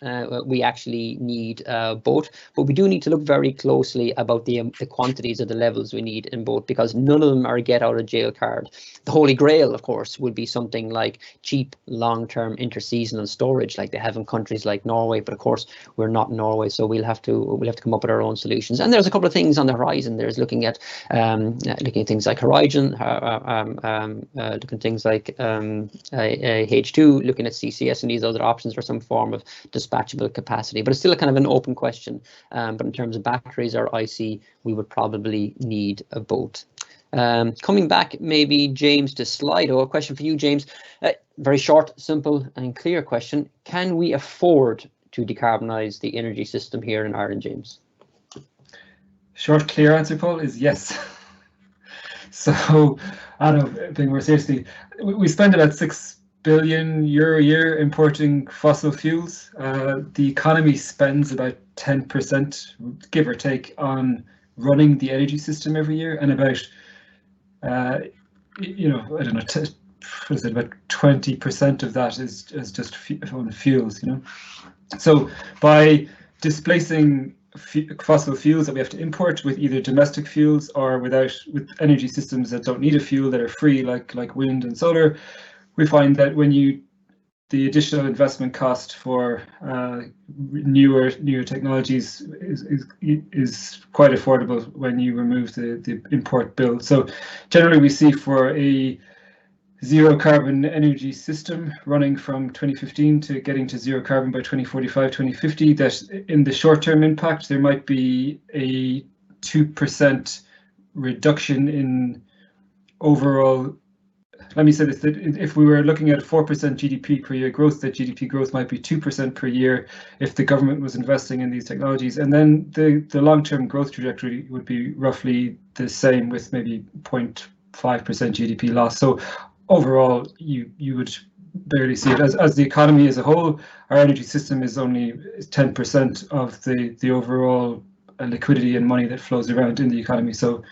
We actually need both, but we do need to look very closely about the quantities of the levels we need in both, because none of them are a get out of jail card. The holy grail, of course, would be something like cheap long-term interseasonal storage like they have in countries like Norway, but of course we're not in Norway, so we'll have to come up with our own solutions. And there's a couple of things on the horizon. There's looking at things like Horizon, looking at things like H2, looking at CCS and these other options for some form of dispatchable capacity, but it's still a kind of an open question. But in terms of batteries or IC, we would probably need both. Coming back, maybe James to Slido, a question for you, James. Very short, simple and clear question. Can we afford to decarbonise the energy system here in Ireland, James? Short, clear answer, Paul, is yes. So, I don't know, being more seriously, we spend about €6 billion a year importing fossil fuels. The economy spends about 10%, give or take, on running the energy system every year, and about I don't know, about 20% of that is just on fuels. So by displacing fossil fuels that we have to import with either domestic fuels or with energy systems that don't need a fuel, that are free, like wind and solar, we find that the additional investment cost for newer technologies is quite affordable when you remove the import bill. So generally we see for a zero carbon energy system running from 2015 to getting to zero carbon by 2045, 2050, that in the short term impact there might be a 2% reduction in overall. Let me say this, that if we were looking at 4% GDP per year growth, that GDP growth might be 2% per year if the government was investing in these technologies. And then the long-term growth trajectory would be roughly the same, with maybe 0.5% GDP loss. So overall, you would barely see it. As the economy as a whole, our energy system is only 10% of the overall liquidity and money that flows around in the economy. So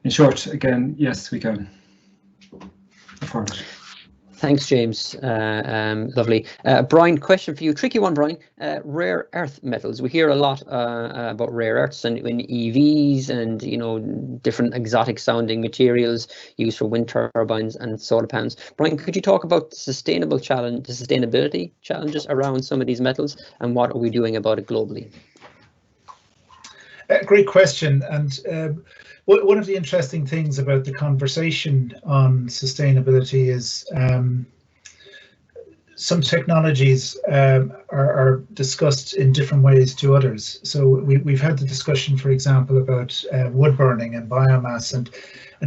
in short, again, yes, we can afford it. Thanks, James. Lovely. Brian, question for you. Tricky one, Brian. Rare earth metals. We hear a lot about rare earths and in EVs and, you know, different exotic sounding materials used for wind turbines and solar panels. Brian, could you talk about the sustainability challenges around some of these metals and what are we doing about it globally? Great question. And one of the interesting things about the conversation on sustainability is some technologies are discussed in different ways to others. So we've had the discussion, for example, about wood burning and biomass. And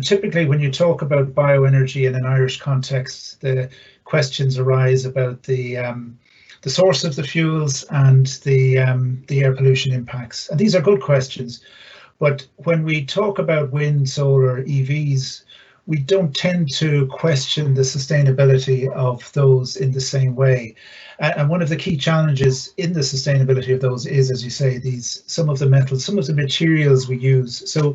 typically when you talk about bioenergy in an Irish context, the questions arise about the source of the fuels and the air pollution impacts. And these are good questions. But when we talk about wind, solar, EVs, we don't tend to question the sustainability of those in the same way. And one of the key challenges in the sustainability of those is, as you say, some of the metals, some of the materials we use. So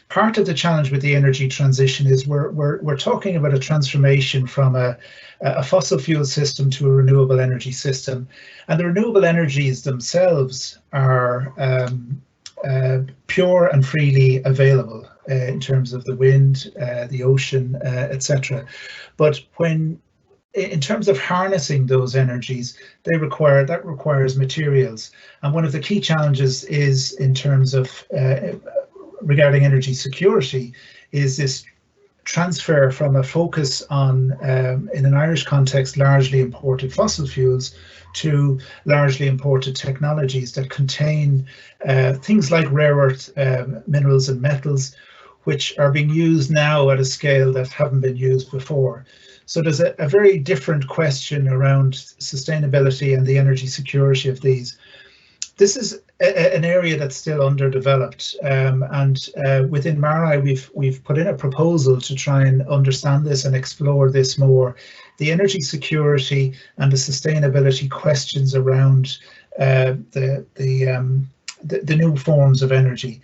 part of the challenge with the energy transition is we're talking about a transformation from a fossil fuel system to a renewable energy system. And the renewable energies themselves are pure and freely available in terms of the wind, the ocean, etc. But in terms of harnessing those energies, that requires materials. And one of the key challenges is in terms of regarding energy security is this transfer from a focus on, in an Irish context, largely imported fossil fuels to largely imported technologies that contain things like rare earth minerals and metals, which are being used now at a scale that haven't been used before. So there's a very different question around sustainability and the energy security of these. This is an area that's still underdeveloped, and within MaREI we've put in a proposal to try and understand this and explore this more. The energy security and the sustainability questions around the new forms of energy.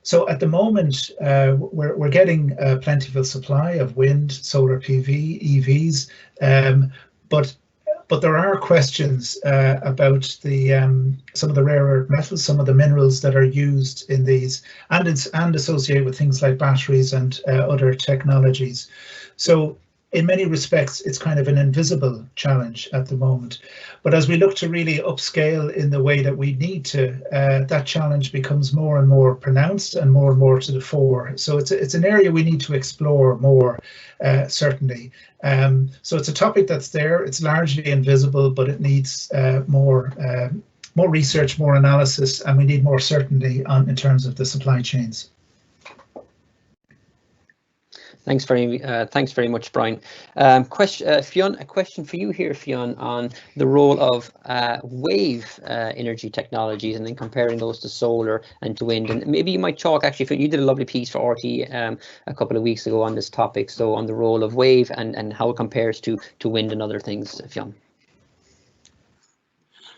So at the moment we're getting a plentiful supply of wind, solar PV, EVs, but there are questions about some of the rare earth metals, some of the minerals that are used in these, and associated with things like batteries and other technologies. So in many respects, it's kind of an invisible challenge at the moment. But as we look to really upscale in the way that we need to, that challenge becomes more and more pronounced and more to the fore. So it's an area we need to explore more, certainly. So it's a topic that's there. It's largely invisible, but it needs more research, more analysis, and we need more certainty in terms of the supply chains. Thanks very much, Brian. Fionn, a question for you here, Fionn, on the role of wave energy technologies and then comparing those to solar and to wind. And maybe you might talk, actually, you did a lovely piece for RT a couple of weeks ago on this topic, so on the role of wave and how it compares to wind and other things, Fionn.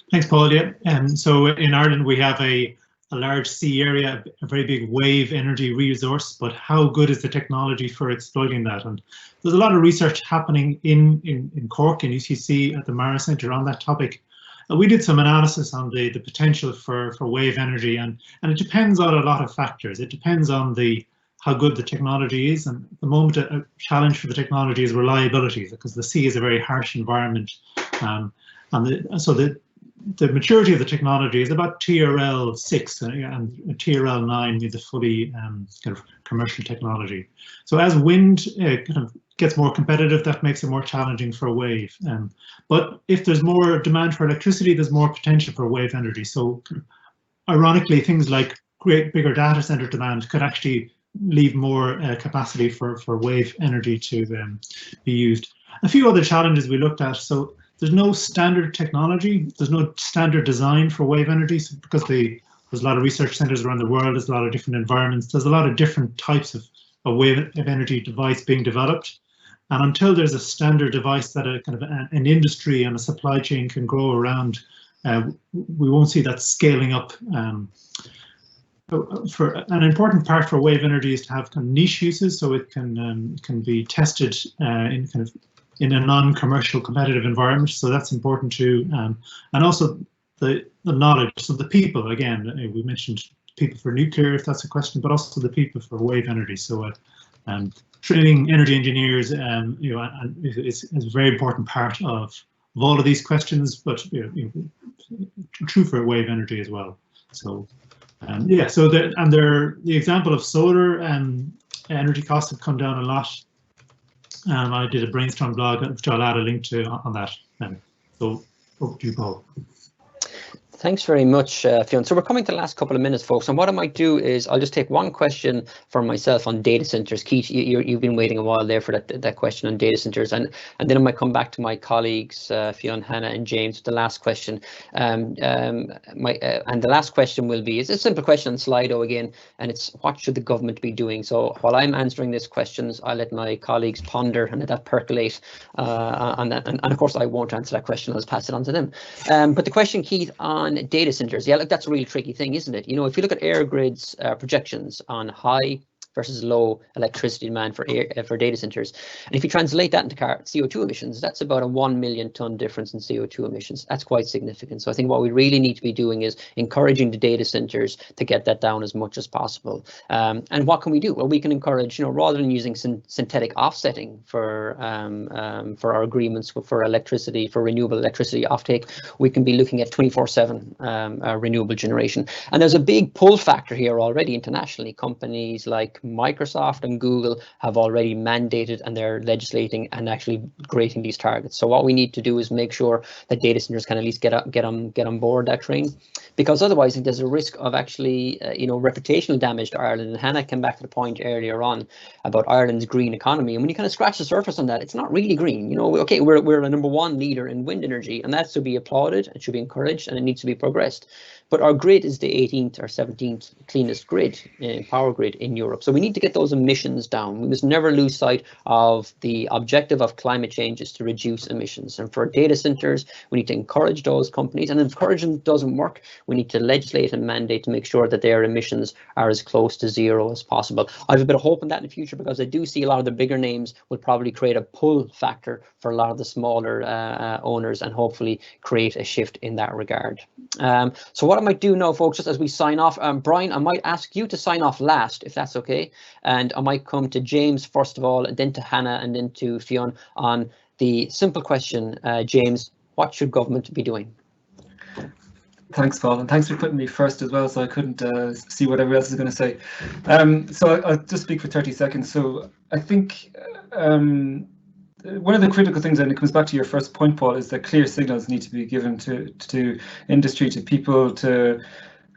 Thanks, Paul. Yeah, so in Ireland we have a large sea area, a very big wave energy resource, but how good is the technology for exploiting that? And there's a lot of research happening in Cork and UCC at the MaREI Centre on that topic. We did some analysis on the potential for wave energy, and it depends on a lot of factors. It depends on how good the technology is, and at the moment a challenge for the technology is reliability, because the sea is a very harsh environment, so the maturity of the technology is about TRL 6 and TRL 9 is the fully kind of commercial technology. So as wind kind of gets more competitive, that makes it more challenging for wave. But if there's more demand for electricity, there's more potential for wave energy. So ironically, things like bigger data center demand could actually leave more capacity for wave energy to be used. A few other challenges we looked at. So there's no standard technology, there's no standard design for wave energy, so because there's a lot of research centers around the world, there's a lot of different environments, there's a lot of different types of wave energy device being developed. And until there's a standard device that a kind of an industry and a supply chain can grow around, we won't see that scaling up. For an important part for wave energy is to have kind of niche uses, so it can be tested in kind of in a non-commercial competitive environment. So that's important too. And also the knowledge. So the people, again, we mentioned people for nuclear, if that's a question, but also the people for wave energy. So training energy engineers, is a very important part of all of these questions, but true for wave energy as well. So yeah, so the example of solar energy costs have come down a lot. I did a brainstorm blog, which I'll add a link to on that. So over to you, Paul. Thanks very much, Fionn. So we're coming to the last couple of minutes, folks. And what I might do is I'll just take one question for myself on data centers. Keith, you've been waiting a while there for that question on data centers, and then I might come back to my colleagues, Fionn, Hannah, and James, with the last question. And the last question will be, it's a simple question on Slido again, and it's what should the government be doing? So while I'm answering these questions, I'll let my colleagues ponder and let that percolate on that. And of course, I won't answer that question. I'll just pass it on to them. But the question, Keith, on data centers, yeah, look, that's a really tricky thing, isn't it? You know, if you look at EirGrid's projections on high versus low electricity demand for data centers, and if you translate that into CO2 emissions, that's about a 1 million ton difference in CO2 emissions. That's quite significant. So I think what we really need to be doing is encouraging the data centers to get that down as much as possible. And what can we do? Well, we can encourage, rather than using synthetic offsetting for our agreements for electricity, for renewable electricity offtake, we can be looking at 24/7 renewable generation. And there's a big pull factor here already internationally. Companies like Microsoft and Google have already mandated, and they're legislating and actually creating these targets. So what we need to do is make sure that data centers can at least get on board that train, because otherwise I think there's a risk of actually reputational damage to Ireland. And Hannah came back to the point earlier on about Ireland's green economy, and when you kind of scratch the surface on that, it's not really green. Okay, we're a #1 leader in wind energy, and that's to be applauded, it should be encouraged, and it needs to be progressed. But our grid is the 18th or 17th cleanest grid, power grid in Europe. So we need to get those emissions down. We must never lose sight of the objective of climate change is to reduce emissions. And for data centers, we need to encourage those companies. And if encouraging doesn't work, we need to legislate and mandate to make sure that their emissions are as close to zero as possible. I have a bit of hope in that in the future, because I do see a lot of the bigger names will probably create a pull factor for a lot of the smaller owners, and hopefully create a shift in that regard. So what I might do now, folks, just as we sign off, Brian, I might ask you to sign off last, if that's okay. And I might come to James first of all, and then to Hannah, and then to Fionn on the simple question. James, what should government be doing? Thanks, Paul, and thanks for putting me first as well, so I couldn't see what everyone else is going to say. So I'll just speak for 30 seconds. So I think one of the critical things, and it comes back to your first point, Paul, is that clear signals need to be given to industry, to people, to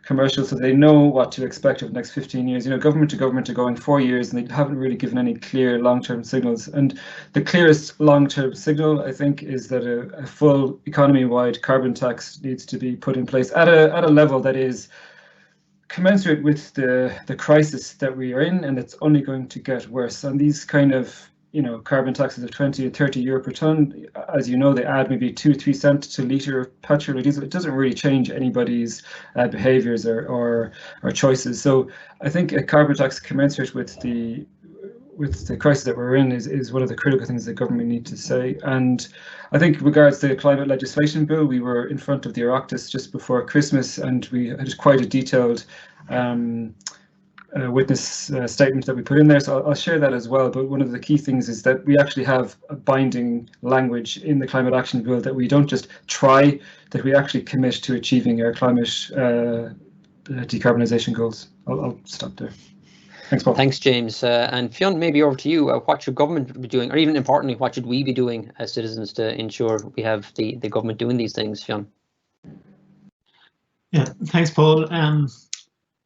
commercial, so they know what to expect over the next 15 years. Government to government are going 4 years, and they haven't really given any clear long-term signals. And the clearest long-term signal, I think, is that a full economy-wide carbon tax needs to be put in place at a level that is commensurate with the crisis that we are in, and it's only going to get worse. And these kind of carbon taxes of 20 or 30 euro per ton, as they add maybe 2-3 cents to litre of petrol or diesel. It doesn't really change anybody's behaviours or choices. So I think a carbon tax commensurate with the crisis that we're in is one of the critical things that government need to say. And I think regards to the climate legislation bill, we were in front of the Reactors just before Christmas, and we had quite a detailed witness statement that we put in there, so I'll share that as well. But one of the key things is that we actually have a binding language in the climate action bill, that we don't just try, that we actually commit to achieving our climate decarbonisation goals. I'll stop there. Thanks, Paul. Thanks, James. And Fionn, maybe over to you. What should government be doing, or even importantly, what should we be doing as citizens to ensure we have the government doing these things, Fionn? Yeah, thanks, Paul.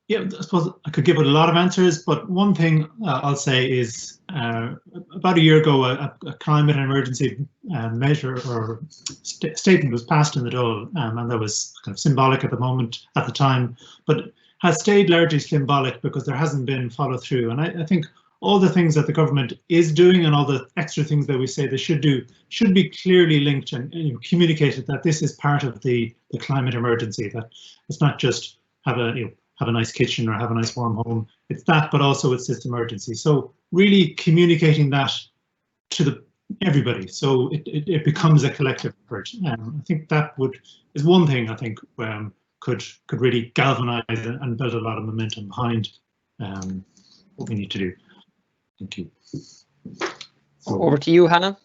Yeah, I suppose I could give it a lot of answers, but one thing I'll say is about a year ago, a climate emergency measure or statement was passed in the Dáil, and that was kind of symbolic at the time, but has stayed largely symbolic because there hasn't been follow through. And I think all the things that the government is doing and all the extra things that we say they should do should be clearly linked and communicated that this is part of the climate emergency, that it's not just have a nice kitchen or have a nice warm home. It's that, but also it's this emergency. So really communicating that to everybody. So it becomes a collective effort. I think that is one thing I think could really galvanize and build a lot of momentum behind what we need to do. Thank you. So, over to you, Hannah.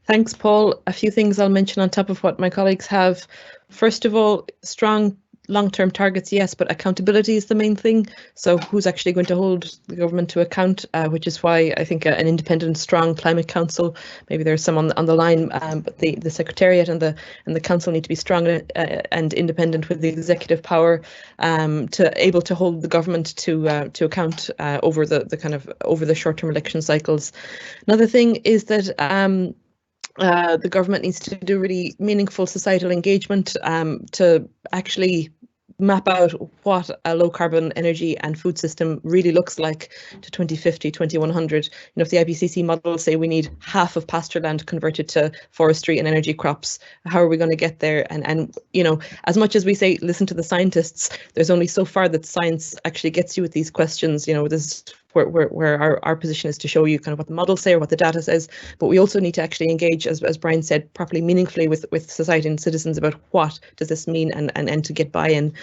Thanks, Paul. A few things I'll mention on top of what my colleagues have. First of all, strong long-term targets, yes, but accountability is the main thing. So who's actually going to hold the government to account, which is why I think an independent, strong climate council, maybe there's some on the line, but the Secretariat and the council need to be strong and independent with the executive power to able to hold the government to account over the short-term election cycles. Another thing is that the government needs to do really meaningful societal engagement to actually map out what a low carbon energy and food system really looks like to 2050, 2100. If the IPCC models say we need half of pasture land converted to forestry and energy crops, how are we going to get there? And as much as we say, listen to the scientists, there's only so far that science actually gets you with these questions. This where our position is to show you kind of what the models say or what the data says, but we also need to actually engage, as Brian said, properly, meaningfully with society and citizens about what does this mean and to get buy-in.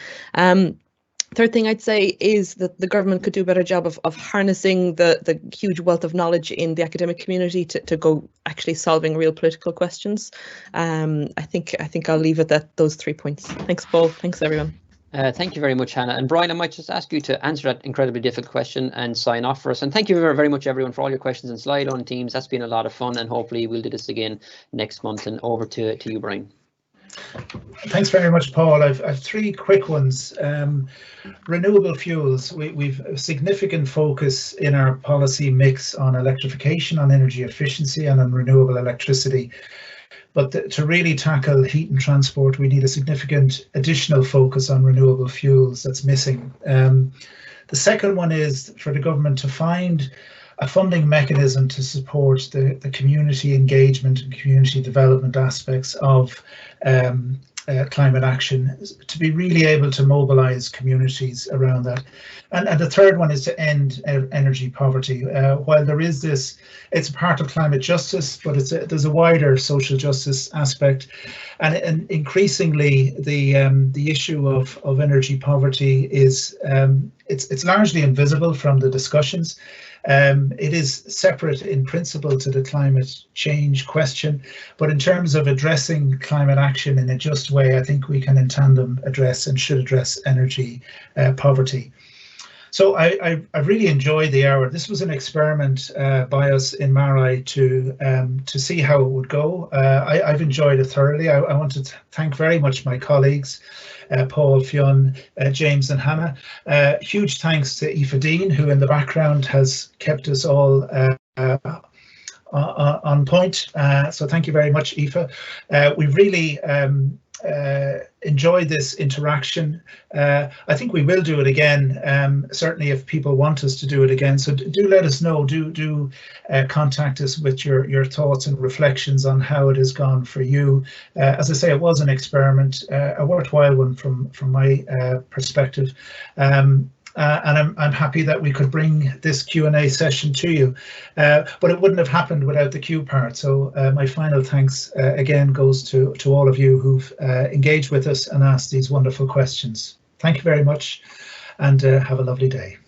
Third thing I'd say is that the government could do a better job of harnessing the huge wealth of knowledge in the academic community to go actually solving real political questions. I think I'll leave it at those 3 points. Thanks, Paul. Thanks, everyone. Thank you very much, Hannah. And Brian, I might just ask you to answer that incredibly difficult question and sign off for us. And thank you very, very much, everyone, for all your questions and Slido and Teams. That's been a lot of fun, and hopefully we'll do this again next month. And over to you, Brian. Thanks very much, Paul. I've 3 quick ones. Renewable fuels. We've a significant focus in our policy mix on electrification, on energy efficiency, and on renewable electricity. But to really tackle heat and transport, we need a significant additional focus on renewable fuels that's missing. The second one is for the government to find a funding mechanism to support the community engagement and community development aspects of climate action, to be really able to mobilize communities around that. And the third one is to end energy poverty. While there is this, it's a part of climate justice, but there's a wider social justice aspect, and increasingly the issue of energy poverty is it's largely invisible from the discussions. It is separate in principle to the climate change question, but in terms of addressing climate action in a just way, I think we can in tandem address and should address energy poverty. So I really enjoyed the hour. This was an experiment by us in MaREI to see how it would go. I've enjoyed it thoroughly. I want to thank very much my colleagues, Paul, Fionn, James and Hannah. Huge thanks to Deane, who in the background has kept us all on point. So thank you very much, Aoife. We really enjoyed this interaction. I think we will do it again, certainly if people want us to do it again. So do let us know, do contact us with your thoughts and reflections on how it has gone for you. As I say, it was an experiment, a worthwhile one from my perspective. And I'm happy that we could bring this Q&A session to you, but it wouldn't have happened without the Q part. So my final thanks again goes to all of you who've engaged with us and asked these wonderful questions. Thank you very much, and have a lovely day.